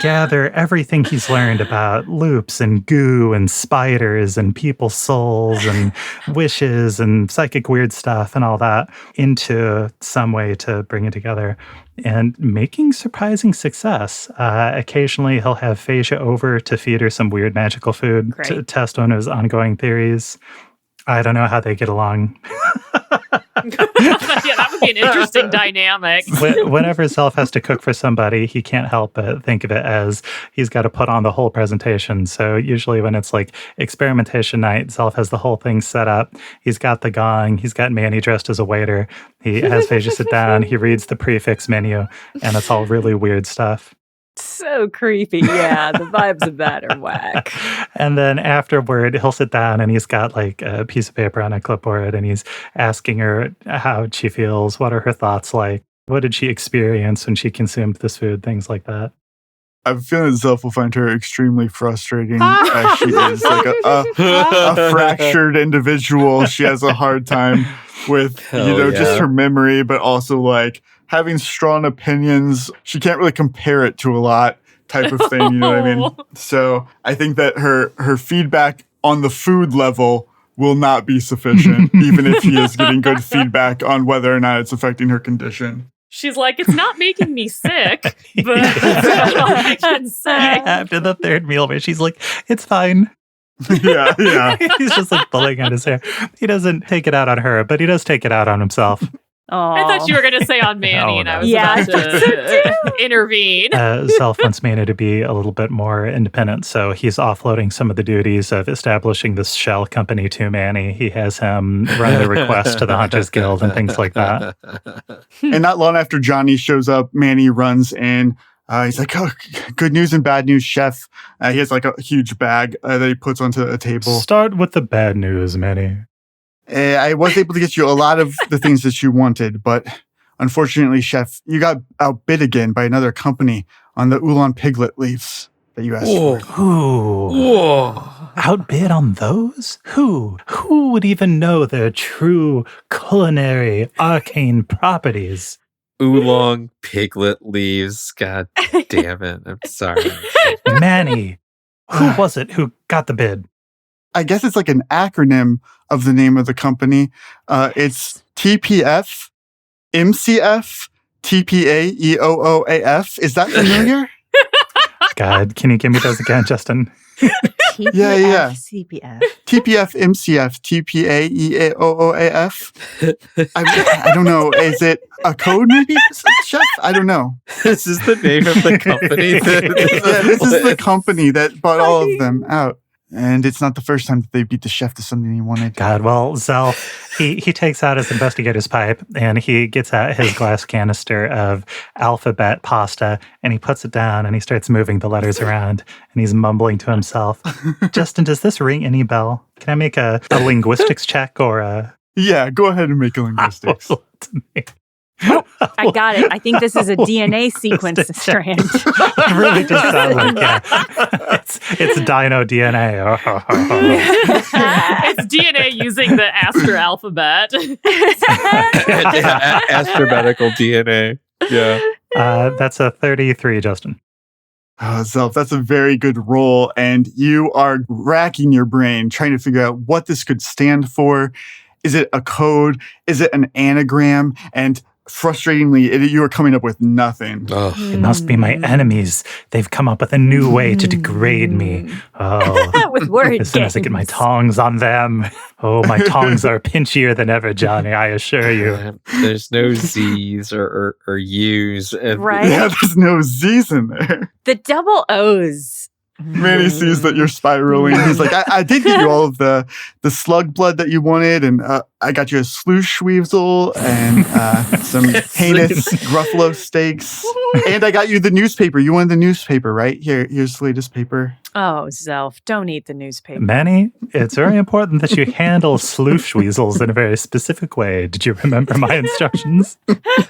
gather everything he's learned about loops and goo and spiders and people's souls and wishes and psychic weird stuff and all that into some way to bring it together. And making surprising success. Occasionally, he'll have Phasia over to feed her some weird magical food to test on his ongoing theories. I don't know how they get along. Yeah, that would be an interesting dynamic. Whenever Zelf has to cook for somebody, he can't help but think of it as he's got to put on the whole presentation. So usually when it's like experimentation night, Zelf has the whole thing set up. He's got the gong. He's got Manny dressed as a waiter. He has Phasia sit down. He reads the prefix menu, and it's all really weird stuff. So creepy. Yeah, the vibes of that are whack. And then afterward, he'll sit down and he's got like a piece of paper on a clipboard and he's asking her how she feels. What are her thoughts like? What did she experience when she consumed this food? Things like that. I have a feeling Zelf will find her extremely frustrating as she is like a fractured individual. She has a hard time with, just her memory, but also like having strong opinions. She can't really compare it to a lot type of thing, you know what I mean? So I think that her feedback on the food level will not be sufficient, even if he is getting good feedback on whether or not it's affecting her condition. She's like, it's not making me sick, but it's not making me sick. After the third meal, where she's like, it's fine. Yeah. He's just like pulling at his hair. He doesn't take it out on her, but he does take it out on himself. I thought you were going to say on Manny, and I was about to intervene. Zelf wants Manny to be a little bit more independent, so he's offloading some of the duties of establishing this shell company to Manny. He has him run the request to the Hunters Guild and things like that. And not long after Janni shows up, Manny runs in. He's like, oh, good news and bad news, chef. He has like a huge bag that he puts onto a table. Start with the bad news, Manny. I was able to get you a lot of the things that you wanted, but unfortunately, chef, you got outbid again by another company on the Ulan piglet leaves that you asked for. Whoa. Outbid on those? Who would even know their true culinary arcane properties? Oolong piglet leaves. God damn it. I'm sorry. Manny, who was it who got the bid? I guess it's like an acronym of the name of the company. It's T.P.F.M.C.F.T.P.A.E.O.O.A.F. Is that familiar? God, can you give me those again, Justin? Yeah. CPF. T.P.F.M.C.F.T.P.A.E.O.O.A.F. I don't know. Is it a code maybe, chef? I don't know. This is the name of the company. This is the company that bought all of them out. And it's not the first time that they beat the chef to something he wanted. God, well, Zelf, he takes out his investigator's pipe and he gets out his glass canister of alphabet pasta and he puts it down and he starts moving the letters around and he's mumbling to himself. Justin, does this ring any bell? Can I make a linguistics check or a... Yeah, go ahead and make a linguistics. Oh, I got it. I think this is a DNA sequence strand. It really does sound like, it's dino DNA. It's DNA using the Astra alphabet. Astronomical DNA. Yeah. That's a 33, Justin. Oh, Zelf, that's a very good roll. And you are racking your brain trying to figure out what this could stand for. Is it a code? Is it an anagram? And frustratingly, you are coming up with nothing. It must be my enemies. They've come up with a new way to degrade me. Oh, with word as soon as I get my tongs on them. Oh, my tongs are pinchier than ever, Johnny, I assure you. There's no Z's or U's. Right? Yeah, there's no Z's in there. The double O's. Manny sees that you're spiraling. He's like, I did get you all of the slug blood that you wanted, and I got you a sloosh weasel and some heinous Gruffalo steaks. And I got you the newspaper. You wanted the newspaper, right? Here's the latest paper. Oh, Zelf, don't eat the newspaper. Manny, it's very important that you handle sloosh weasels in a very specific way. Did you remember my instructions?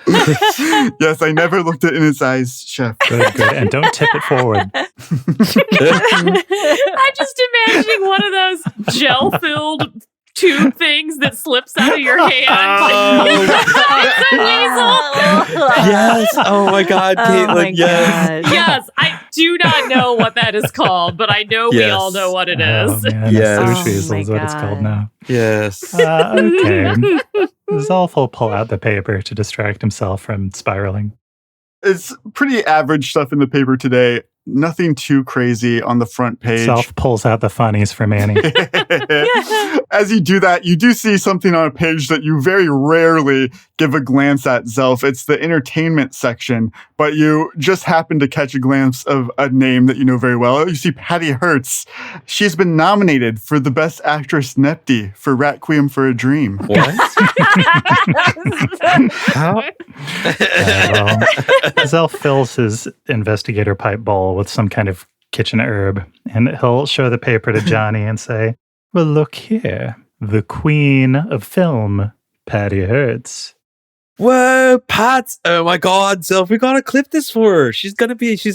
Yes, I never looked it in its eyes, chef. Good. And don't tip it forward. I'm just imagining one of those gel-filled tube things that slips out of your hand. It's a weasel. Yes. Oh my God, Caitlin. Yes. Yes. I do not know what that is called, but I know we all know what it is. Man, Yes. Sloosh weasel is what it's called now. Yes. Okay. Zelf will pull out the paper to distract himself from spiraling. It's pretty average stuff in the paper today. Nothing too crazy on the front page. Zelf pulls out the funnies for Manny. As you do that, you do see something on a page that you very rarely give a glance at, Zelf. It's the entertainment section, but you just happen to catch a glance of a name that you know very well. You see Patty Hertz. She's been nominated for the Best Actress Nepti for Requiem for a Dream. What? How? Zelf fills his investigator pipe bowl with some kind of kitchen herb, and he'll show the paper to Janni and say, well, look here. The queen of film, Patty Hertz. Whoa, Pat! Oh my God, Zelf, we gotta clip this for her. She's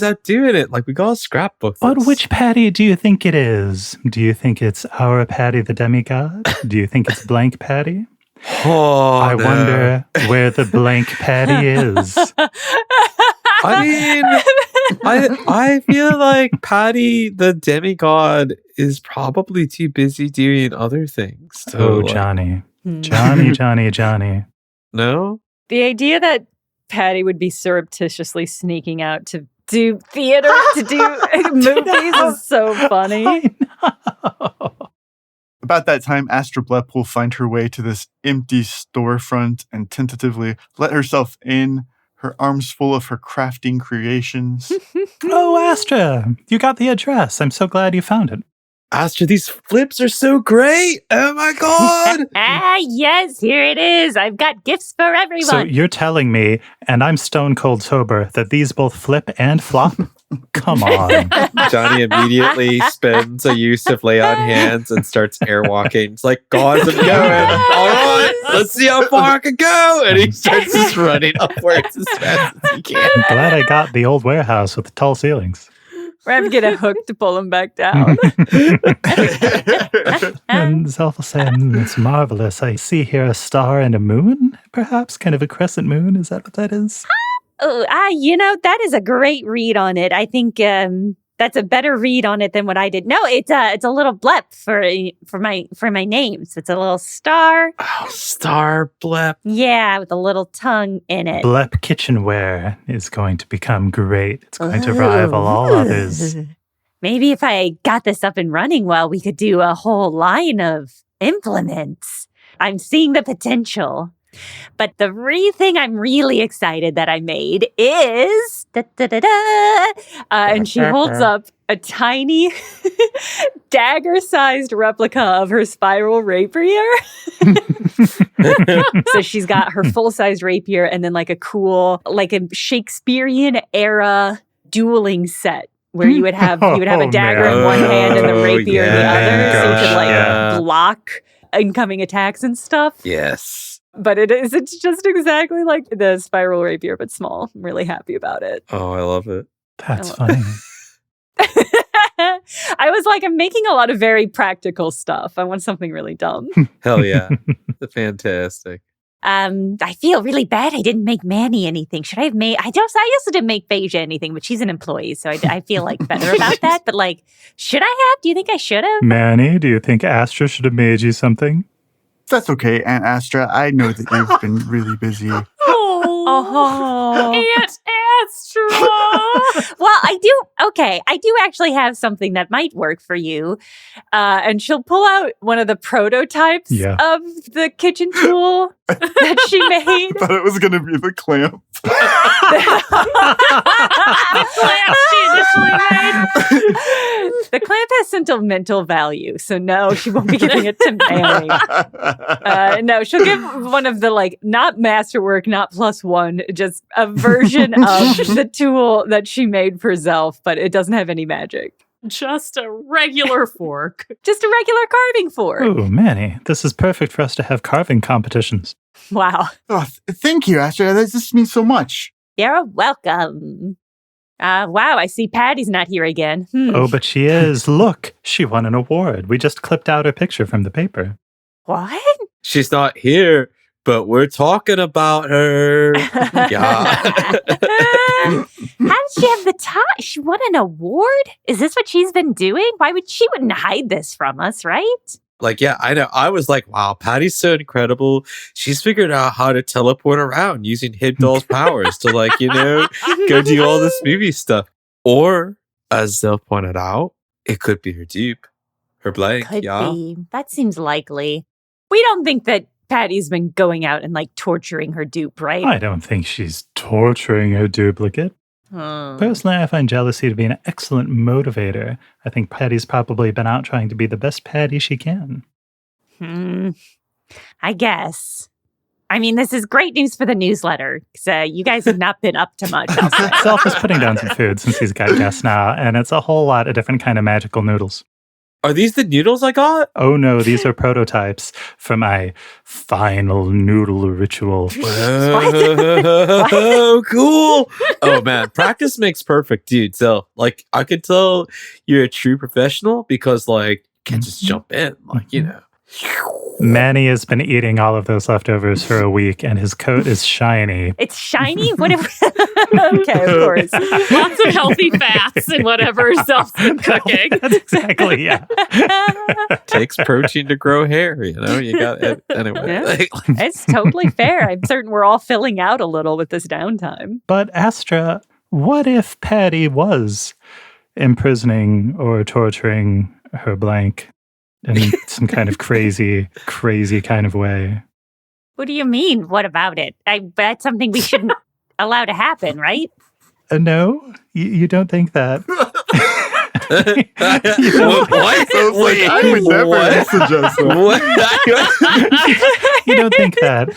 out doing it. Like, we gotta scrapbook this. But which Patty do you think it is? Do you think it's our Patty the demigod? Do you think it's blank Patty? Oh, I wonder where the blank Patty is. I mean, I feel like Patty the demigod is probably too busy doing other things. Janni. Janni. No? The idea that Patty would be surreptitiously sneaking out to do theater, to do movies is so funny. I know. About that time, Astra will find her way to this empty storefront and tentatively let herself in, her arms full of her crafting creations. Oh, Astra, you got the address. I'm so glad you found it. Astra, these flips are so great. Oh my God. Yes, here it is. I've got gifts for everyone. So you're telling me, and I'm stone cold sober, that these both flip and flop? Come on. Janni immediately spins a use of lay on hands and starts airwalking. It's like, God, I'm going. All right, let's see how far I can go. And he starts just running upwards as fast as he can. I'm glad I got the old warehouse with the tall ceilings. We're having to get a hook to pull him back down. And Zelf will say, it's marvelous. I see here a star and a moon, perhaps? Kind of a crescent moon. Is that what that is? That is a great read on it. I think that's a better read on it than what I did. No, it's a little blep for my name. So it's a little star. Oh, star blep. Yeah, with a little tongue in it. Blep kitchenware is going to become great. It's going to rival all others. Maybe if I got this up and running well, we could do a whole line of implements. I'm seeing the potential. But the thing I'm really excited that I made is and she holds up a tiny dagger-sized replica of her spiral rapier. So she's got her full-size rapier and then like a cool, like a Shakespearean era dueling set where you would have a dagger in one hand and the rapier in the other, so you could like block incoming attacks and stuff. Yes. But it's just exactly like the spiral rapier, but small. I'm really happy about it. Oh, I love it. That's funny. I was like, I'm making a lot of very practical stuff. I want something really dumb. Hell yeah. Fantastic. I feel really bad I didn't make Manny anything. Should I have made... I also didn't make Phaesia anything, but she's an employee, so I feel like better about that. But like, should I have? Do you think I should have? Manny, do you think Astra should have made you something? That's okay, Aunt Astra. I know that you've been really busy. Aunt Astra. Well, I do actually have something that might work for you. And she'll pull out one of the prototypes of the kitchen tool that she made. I thought it was going to be the clamp. The clamp she initially made. The clamp has sentimental value, so no, she won't be giving it to Manny. No, she'll give one of the, like, not masterwork, not +1, just a version of the tool that she made for Zelf, but it doesn't have any magic. Just a regular fork. Just a regular carving fork. Oh, Manny, this is perfect for us to have carving competitions. Wow. Oh, thank you, Astra. This means so much. You're welcome. Wow, I see Patty's not here again. Oh, but she is. Look, she won an award. We just clipped out her picture from the paper. What? She's not here, but we're talking about her. Yeah. How did she have the time? She won an award? Is this what she's been doing? She wouldn't hide this from us, right? Like, yeah, I know. I was like, wow, Patty's so incredible. She's figured out how to teleport around using Hybdall's powers to, like, go do all this movie stuff. Or as Zelf pointed out, it could be her dupe. Her blank, Could be. That seems likely. We don't think that Patty's been going out and like torturing her dupe, right? I don't think she's torturing her duplicate. Personally, I find jealousy to be an excellent motivator. I think Patty's probably been out trying to be the best Patty she can. I guess. I mean, this is great news for the newsletter, because you guys have not been up to much. Zelf is putting down some food since he's got guests now, and it's a whole lot of different kind of magical noodles. Are these the noodles I got? Oh no, these are prototypes for my final noodle ritual. Whoa, cool. Oh man, practice makes perfect, dude. So like I could tell you're a true professional because like you can't just jump in, like, you know. Manny has been eating all of those leftovers for a week, and his coat is shiny. It's shiny? What if okay, of course. Lots of healthy fats and whatever Zelf's been cooking. That's exactly, yeah. Takes protein to grow hair, you know? You got it. Anyway. Yeah. It's totally fair. I'm certain we're all filling out a little with this downtime. But Astra, what if Patty was imprisoning or torturing her blank in some kind of crazy kind of way? What do you mean? What about it? That's something we shouldn't allow to happen, right? No, you don't think that. What? Wait, I would never suggest that. You don't think that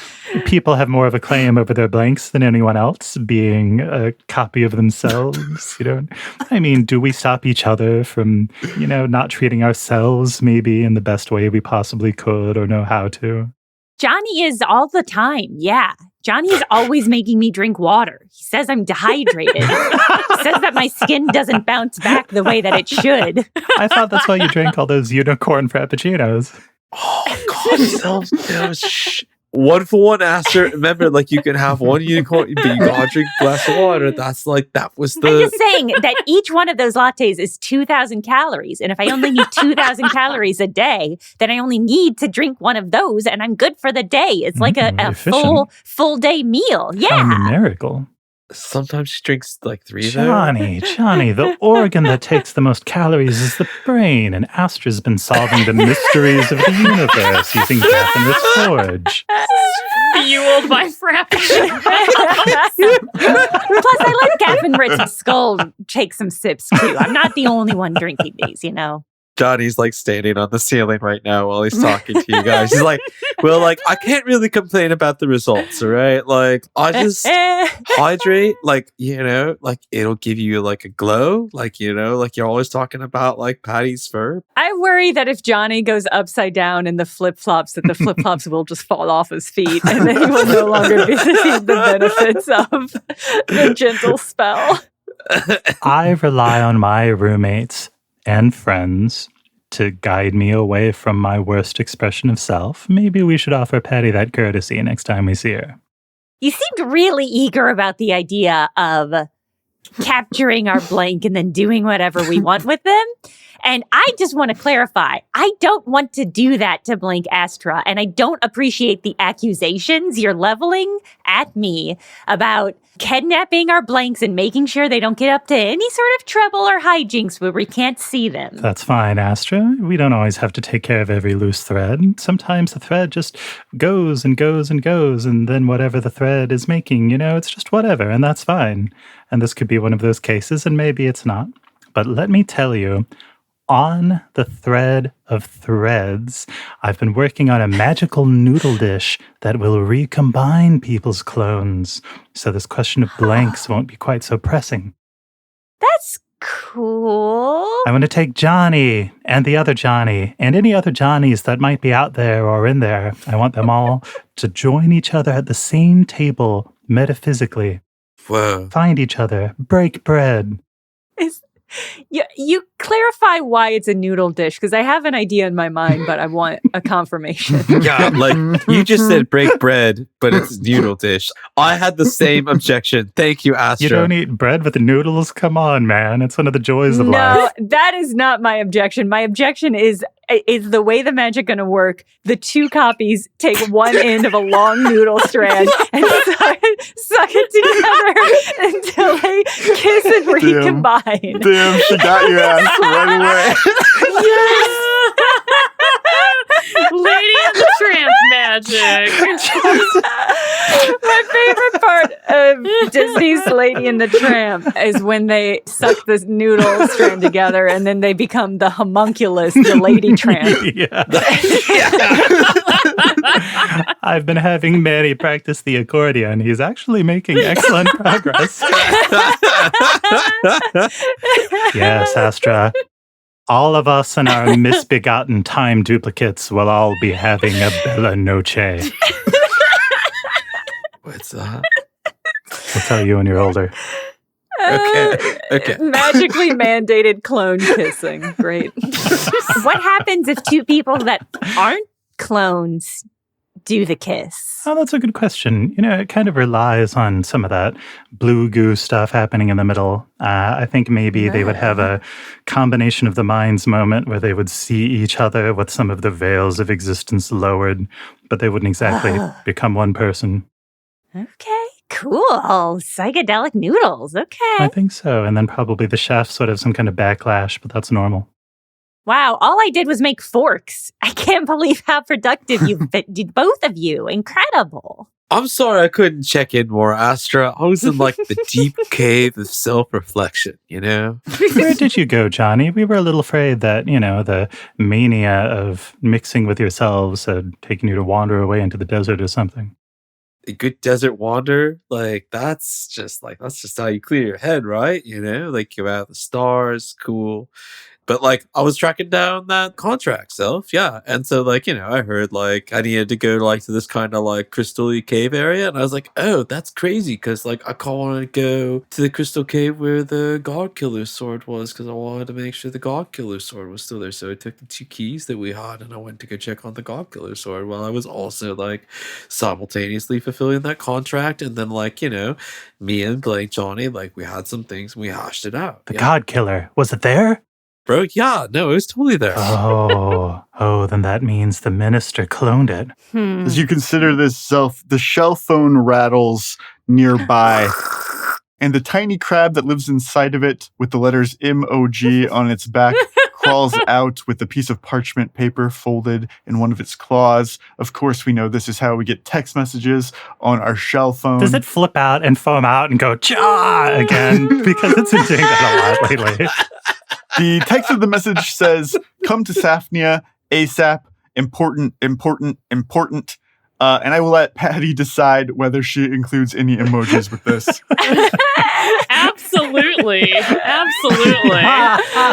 people have more of a claim over their blanks than anyone else, being a copy of themselves? You don't. I mean, do we stop each other from, not treating ourselves maybe in the best way we possibly could or know how to? Janni is all the time. Yeah. Janni is always making me drink water. He says I'm dehydrated. He says that my skin doesn't bounce back the way that it should. I thought that's why you drank all those unicorn frappuccinos. Oh, God, Zelf. One for one, Astra. Remember, like, you can have one unicorn, but you gotta drink a glass of water. That was the... I'm just saying that each one of those lattes is 2,000 calories. And if I only need 2,000 calories a day, then I only need to drink one of those, and I'm good for the day. It's like a full day meal. Yeah. How numerical. Sometimes she drinks like 3 though. Johnny, the organ that takes the most calories is the brain, and Astra's been solving the mysteries of the universe using Gafanrit's forge. Fueled by frappuccino. Plus, I let Gafanrit's skull take some sips too. I'm not the only one drinking these, Johnny's like standing on the ceiling right now while he's talking to you guys. He's like, well, like, I can't really complain about the results, all right? Like, I just hydrate, like, like it'll give you like a glow, like, like you're always talking about like Patty's fur. I worry that if Johnny goes upside down in the flip-flops, that the flip-flops will just fall off his feet and then he will no longer be seeing the benefits of the gentle spell. I rely on my roommates and friends to guide me away from my worst expression of self. Maybe we should offer Patty that courtesy next time we see her. You seemed really eager about the idea of capturing our blank and then doing whatever we want with them. And I just want to clarify, I don't want to do that to blank Astra, and I don't appreciate the accusations you're leveling at me about kidnapping our blanks and making sure they don't get up to any sort of trouble or hijinks where we can't see them. That's fine, Astra. We don't always have to take care of every loose thread. Sometimes the thread just goes and goes and goes, and then whatever the thread is making, it's just whatever, and that's fine. And this could be one of those cases, and maybe it's not. But let me tell you, on the thread of threads, I've been working on a magical noodle dish that will recombine people's clones, so this question of blanks won't be quite so pressing. That's cool. I want to take Johnny and the other Johnny and any other Johnnies that might be out there or in there. I want them all to join each other at the same table metaphysically. Whoa. Find each other, break bread. You clarify why it's a noodle dish, because I have an idea in my mind, but I want a confirmation. Yeah, like you just said break bread, but it's noodle dish. I had the same objection. Thank you, Astra. You don't eat bread with noodles? Come on, man. It's one of the joys of life. No, that is not my objection. My objection is is the way the magic going to work? The two copies take one end of a long noodle strand and suck it together until they kiss and recombine. Damn, she got your ass right away. Yes! Lady and the Tramp magic. My favorite part of Disney's Lady and the Tramp is when they suck this noodle strand together and then they become the homunculus, the lady tramp. Yeah. I've been having Mary practice the accordion. He's actually making excellent progress. Yes, Astra. All of us and our misbegotten time duplicates will all be having a bella noche. What's that? I'll tell you when you're older. Okay. Magically mandated clone kissing. Great. What happens if two people that aren't clones do the kiss? Oh, that's a good question. It kind of relies on some of that blue goo stuff happening in the middle. I think maybe they would have a combination of the minds moment where they would see each other with some of the veils of existence lowered, but they wouldn't exactly become one person. Okay, cool. Psychedelic noodles. Okay. I think so. And then probably the chefs would have some kind of backlash, but that's normal. Wow, all I did was make forks. I can't believe how productive you've been, both of you. Incredible. I'm sorry I couldn't check in more, Astra. I was in the deep cave of self-reflection, Where did you go, Janni? We were a little afraid that, the mania of mixing with yourselves had taken you to wander away into the desert or something. A good desert wander, that's just how you clear your head, right? You're out of the stars, cool. But I was tracking down that contract, Zelf, yeah. And so I heard I needed to go to this kind of crystal-y cave area, and I was like, oh, that's crazy, because I wanted to go to the crystal cave where the God Killer sword was, because I wanted to make sure the God Killer sword was still there. So I took the two keys that we had, and I went to go check on the God Killer sword while I was also simultaneously fulfilling that contract. And then me and Janni, we had some things and we hashed it out. The God Killer, was it there? Bro, yeah, no, it was totally there. Oh, then that means the minister cloned it. As you consider this Zelf, the shell phone rattles nearby, and the tiny crab that lives inside of it with the letters M-O-G on its back crawls out with a piece of parchment paper folded in one of its claws. Of course, we know this is how we get text messages on our shell phone. Does it flip out and foam out and go, "Cha!" again? Because it's been doing that a lot lately. The text of the message says, "Come to Safnia ASAP. Important. And I will let Patty decide whether she includes any emojis with this." Absolutely.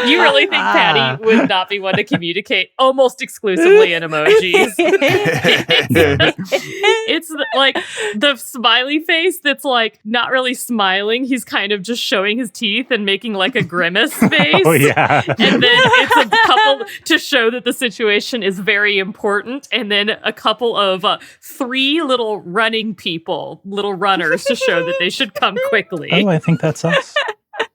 You really think Patty would not be one to communicate almost exclusively in emojis? It's the smiley face that's not really smiling. He's kind of just showing his teeth and making a grimace face. Oh, yeah. And then it's a couple to show that the situation is very important. And then a couple of 3 little running people, little runners to show that they should come quickly. Oh, I think that's us.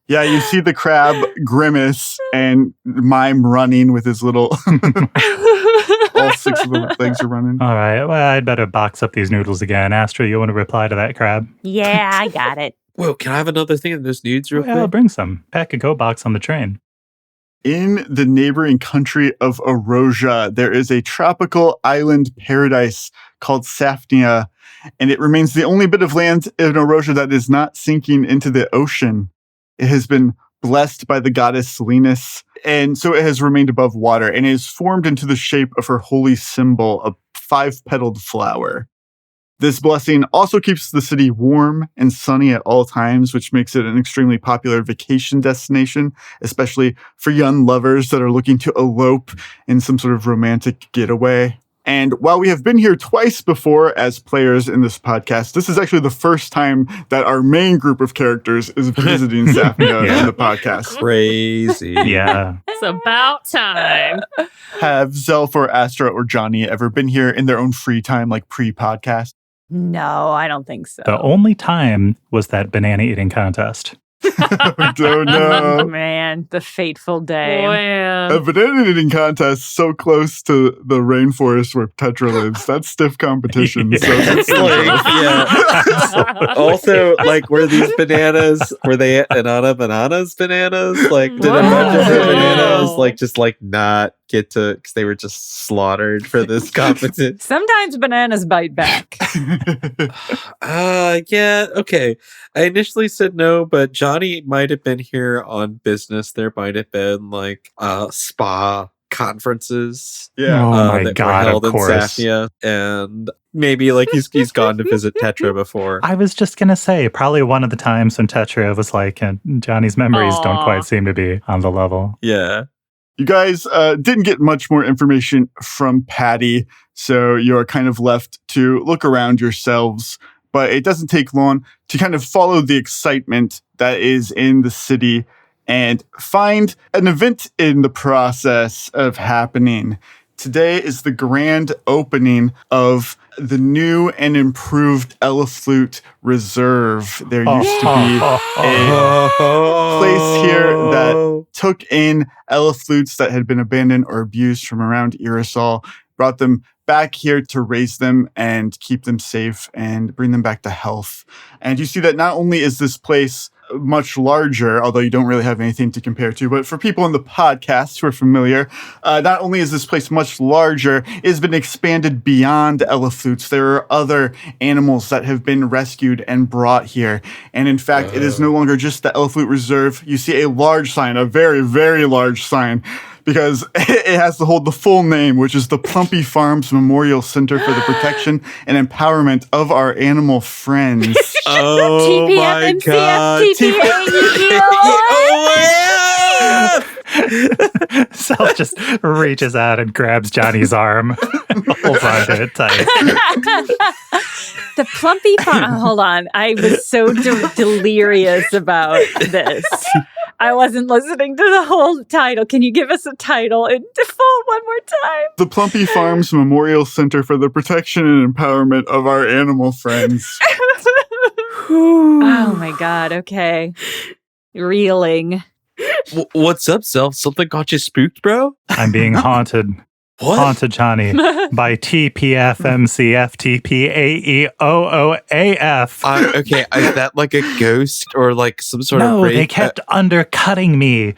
Yeah, you see the crab grimace and mime running with his little... all 6 of the legs are running. All right, well, I'd better box up these noodles again. Astra, you want to reply to that crab? Yeah, I got it. Whoa, can I have another thing of those nudes real quick? I'll bring some. Pack a go box on the train. In the neighboring country of Erosia, there is a tropical island paradise called Safnia, and it remains the only bit of land in Erosia that is not sinking into the ocean. It has been blessed by the goddess Selenus, and so it has remained above water, and it is formed into the shape of her holy symbol, a 5-petaled flower. This blessing also keeps the city warm and sunny at all times, which makes it an extremely popular vacation destination, especially for young lovers that are looking to elope in some sort of romantic getaway. And while we have been here twice before as players in this podcast, this is actually the first time that our main group of characters is visiting Safnia in the podcast. Crazy. Yeah. It's about time. Have Zelf or Astra or Janni ever been here in their own free time, pre-podcast? No, I don't think so. The only time was that banana eating contest. Oh, Oh, no. man, the fateful day. Man. A banana knitting contest so close to the rainforest where Tetra lives. That's stiff competition. So It's like, also, like, were these bananas, were they Anana Bananas bananas? Like, did a bunch of her bananas, like, just, like, not get to, because they were just slaughtered for this competition? Sometimes bananas bite back. Yeah, okay. I initially said no, but Johnny might have been here on business. There might have been, like, spa conferences. Yeah. Oh my that God, were held of in course. Safnia, and maybe like he's gone to visit Tetra before. I was just gonna say, probably one of the times when Tetra was like, and Johnny's memories don't Aw. quite seem to be on the level. Yeah. You guys didn't get much more information from Patty, so you're kind of left to look around yourselves. But it doesn't take long to kind of follow the excitement that is in the city and find an event in the process of happening. Today is the grand opening of the new and improved Eleflute Reserve. There used to be a place here that took in Eleflutes that had been abandoned or abused from around Irisol, brought them back here to raise them and keep them safe and bring them back to health. And you see that not only is this place much larger, although you don't really have anything to compare to, but for people in the podcast who are familiar, not only is this place much larger, it has been expanded beyond Eleflutes. There are other animals that have been rescued and brought here. And in fact, it is no longer just the Eleflute Reserve. You see a large sign, a very, very large sign, because it has to hold the full name, which is the Plumpy Farms Memorial Center for the Protection and Empowerment of Our Animal Friends. Oh my God. T.P.F.M.C.F.T.P.A.E.O.O.A.F. Zelf just reaches out and grabs Johnny's arm, holds onto it tight. The Plumpy Farm. Hold on. I was so delirious about this. I wasn't listening to the whole title. Can you give us a title in full one more time? The Plumpy Farms Memorial Center for the Protection and Empowerment of Our Animal Friends. Oh my God. Okay. Reeling. What's up, Zelf? Something got you spooked, bro? I'm being haunted. What? Haunted, Johnny, by T.P.F.M.C.F.T.P.A.E.O.O.A.F. Okay, is that like a ghost or like some sort of... No, they kept undercutting me,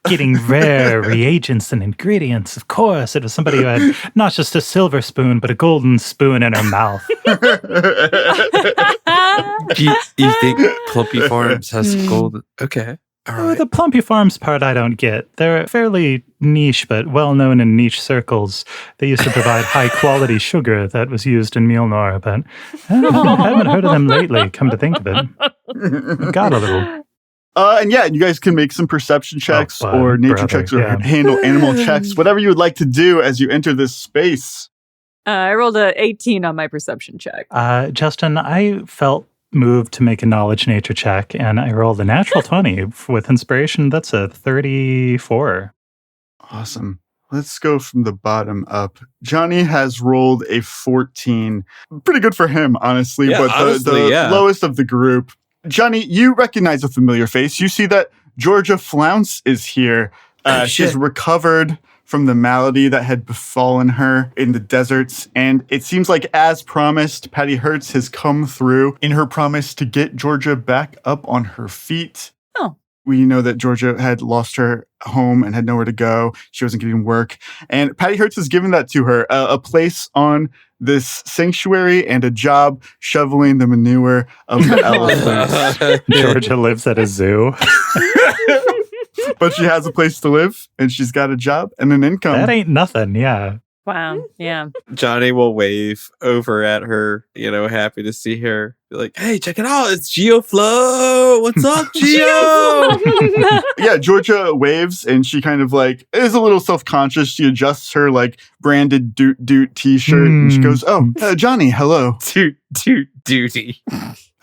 getting rare reagents and ingredients. Of course, it was somebody who had not just a silver spoon, but a golden spoon in her mouth. Do you think Plumpy Farms has gold? Okay. All right. The Plumpy Farms part I don't get. They're fairly niche, but well-known in niche circles. They used to provide high-quality sugar that was used in Mjolnir, but I haven't heard of them lately, come to think of it. Got a little. And yeah, you guys can make some perception checks or nature checks or handle animal checks, whatever you would like to do as you enter this space. I rolled a 18 on my perception check. Justin, I felt moved to make a knowledge nature check, and I rolled a natural 20 with inspiration. That's a 34. Awesome. Let's go from the bottom up. Johnny has rolled a 14. Pretty good for him, honestly, Yeah, but honestly, the lowest of the group. Johnny, you recognize a familiar face. You see that Georgia Flounce is here. She's recovered from the malady that had befallen her in the deserts. And it seems like, as promised, Patty Hertz has come through in her promise to get Georgia back up on her feet. Oh. We know that Georgia had lost her home and had nowhere to go. She wasn't getting work. And Patty Hertz has given that to her, a place on this sanctuary and a job shoveling the manure of the elephants. Georgia lives at a zoo. But she has a place to live, and she's got a job and an income. That ain't nothing, yeah. Wow. Yeah. Johnny will wave over at her, happy to see her. Be like, hey, check it out. It's GeoFlow. What's up, Geo? Yeah, Georgia waves, and she kind of is a little self-conscious. She adjusts her branded doot t-shirt, and she goes, Johnny, hello. Doot duty.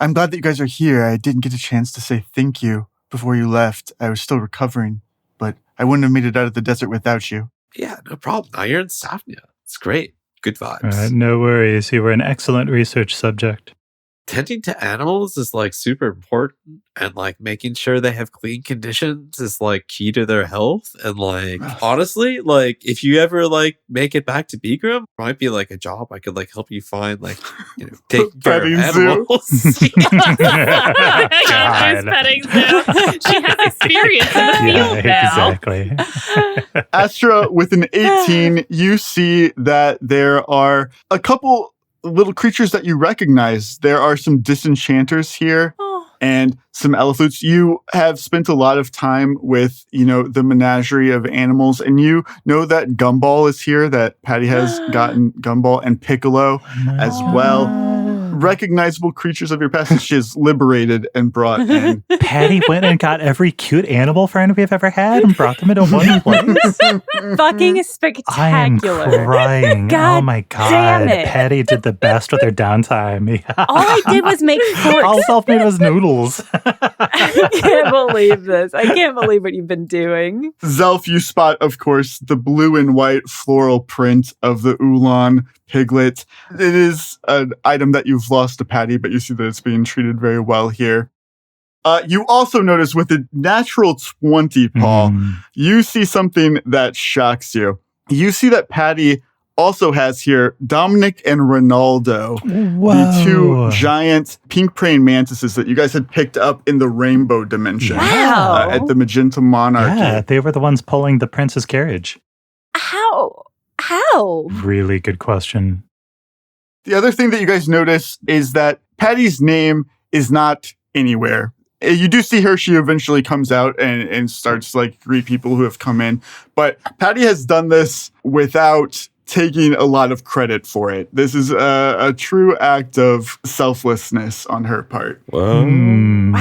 I'm glad that you guys are here. I didn't get a chance to say thank you before you left. I was still recovering, but I wouldn't have made it out of the desert without you. Yeah, no problem. Now you're in Safnia. It's great. Good vibes. No worries. You were an excellent research subject. tending to animals is like super important, and like making sure they have clean conditions is like key to their health. And like honestly, like if you ever like make it back to Begram, might be like a job I could like help you find, like, you know, take care of animals. Petting zoo. She has experience in the field now. Exactly. Astra, with an 18, you see that there are a couple little creatures that you recognize. There are some disenchanters here and some eleflutes. You have spent a lot of time with, the menagerie of animals, and you know that Gumball is here, that Patty has gotten Gumball and Piccolo as well. Recognizable creatures of your past she has liberated and brought in. Patty went and got every cute animal friend we've ever had and brought them into one place. Fucking spectacular. I am crying. God oh my God. damn it. Patty did the best with her downtime. Yeah. All I did was make forks. All Zelf-made was noodles. I can't believe this. I can't believe what you've been doing. Zelf, you spot, of course, the blue and white floral print of the Ulan piglet. It is an item that you've lost to Patty, but you see that it's being treated very well here. You also notice with a natural 20, Paul, you see something that shocks you. You see that Patty also has here Dominic and Ronaldo, the two giant pink praying mantises that you guys had picked up in the rainbow dimension at the Magenta Monarchy. Yeah, they were the ones pulling the prince's carriage. How? Really good question. The other thing that you guys notice is that Patty's name is not anywhere. You do see her. She eventually comes out and starts like greet people who have come in. But Patty has done this without taking a lot of credit for it. This is a true act of selflessness on her part. Wow.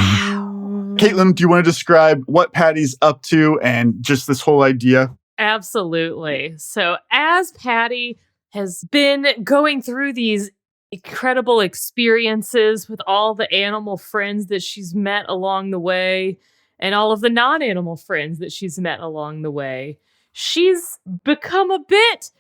Caitlin, do you want to describe what Patty's up to and just this whole idea? Absolutely. So as Patty has been going through these incredible experiences with all the animal friends that she's met along the way and all of the non-animal friends that she's met along the way, she's become a bit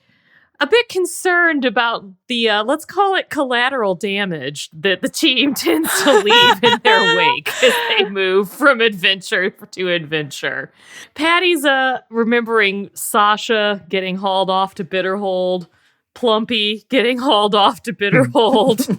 concerned about the, let's call it collateral damage that the team tends to leave in their wake as they move from adventure to adventure. Patty's remembering Sasha getting hauled off to Bitterhold, Plumpy getting hauled off to Bitterhold,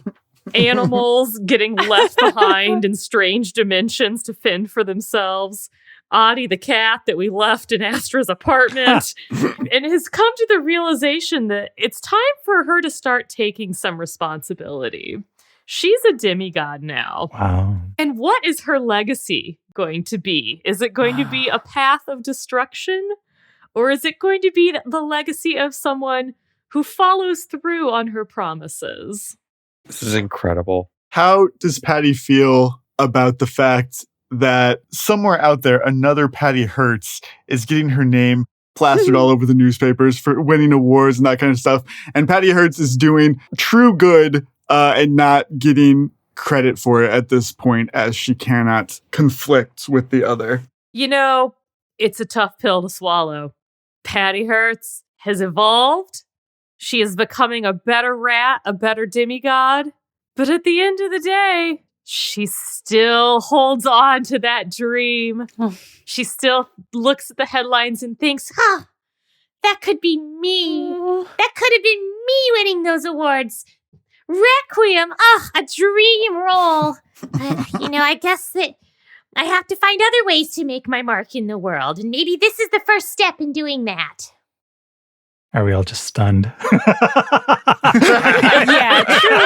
animals getting left behind in strange dimensions to fend for themselves, Audie the cat that we left in Astra's apartment, and has come to the realization that it's time for her to start taking some responsibility. She's a demigod now. Wow. And what is her legacy going to be? Is it going to be a path of destruction? Or is it going to be the legacy of someone who follows through on her promises? This is incredible. How does Patty feel about the fact that somewhere out there, another Patty Hertz is getting her name plastered all over the newspapers for winning awards and that kind of stuff? And Patty Hertz is doing true good and not getting credit for it at this point, as she cannot conflict with the other. It's a tough pill to swallow. Patty Hertz has evolved. She is becoming a better rat, a better demigod. But at the end of the day, she still holds on to that dream. She still looks at the headlines and thinks, that could be me. That could have been me winning those awards. Requiem, a dream role. I guess that I have to find other ways to make my mark in the world. And maybe this is the first step in doing that. Are we all just stunned? Yeah,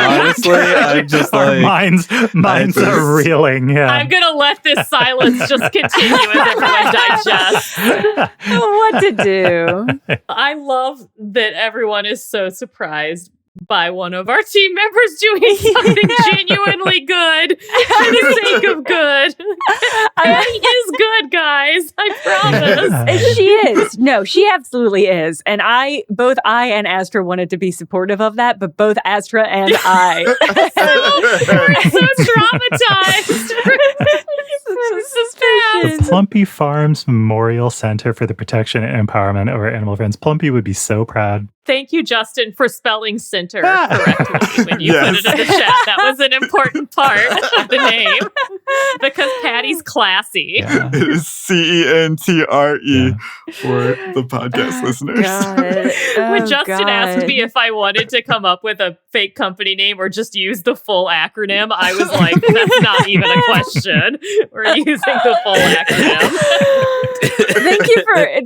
honestly, I'm just our like... minds are reeling. Yeah. I'm going to let this silence just continue as everyone digests. What to do? I love that everyone is so surprised by one of our team members doing something genuinely good for the sake of good. Patty is good, guys. I promise. She is. No, she absolutely is. And both I and Astra wanted to be supportive of that, but both Astra and I we're so traumatized. This is bad. The Plumpy Farms Memorial Center for the Protection and Empowerment of our Animal Friends. Plumpy would be so proud. Thank you, Justin, for spelling center correctly when you put it in the chat. That was an important part of the name because Patty's classy. It is CENTRE for the podcast listeners. When Justin asked me if I wanted to come up with a fake company name or just use the full acronym, I was like, that's not even a question. We're using the full acronym.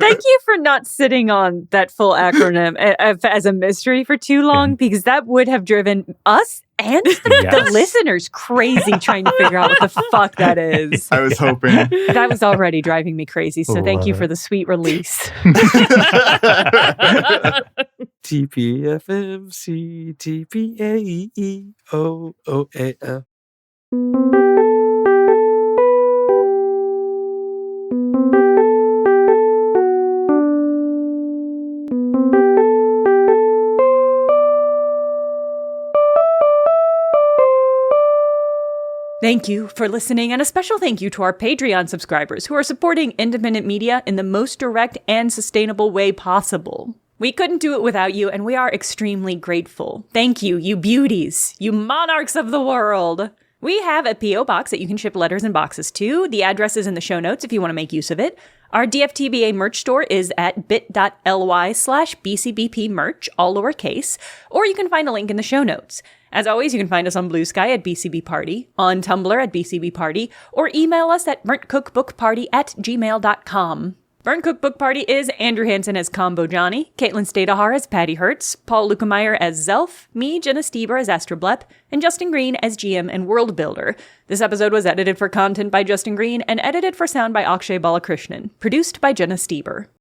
Thank you for not sitting on that full acronym as a mystery for too long, because that would have driven us and the listeners crazy trying to figure out what the fuck that is. I was hoping. That was already driving me crazy, so thank you for the sweet release. T.P.F.M.C.F.T.P.A.E.O.O.A.F. Thank you for listening, and a special thank you to our Patreon subscribers who are supporting independent media in the most direct and sustainable way possible. We couldn't do it without you, and we are extremely grateful. Thank you, you beauties, you monarchs of the world. We have a P.O. box that you can ship letters and boxes to. The address is in the show notes if you want to make use of it. Our DFTBA merch store is at bit.ly/BCBP merch, all lowercase, or you can find a link in the show notes. As always, you can find us on Blue Sky at BCB Party, on Tumblr at BCB Party, or email us at burntcookbookparty@gmail.com. Burnt Cook Book Party is Andrew Hansen as Combo Janni, Caitlin Stayduhar as Patty Hertz, Paul Luetkemeyer as Zelf, me, Jenna Stoeber as Astra, and Justin Green as GM and World Builder. This episode was edited for content by Justin Green and edited for sound by Akshay Balakrishnan, produced by Jenna Stoeber.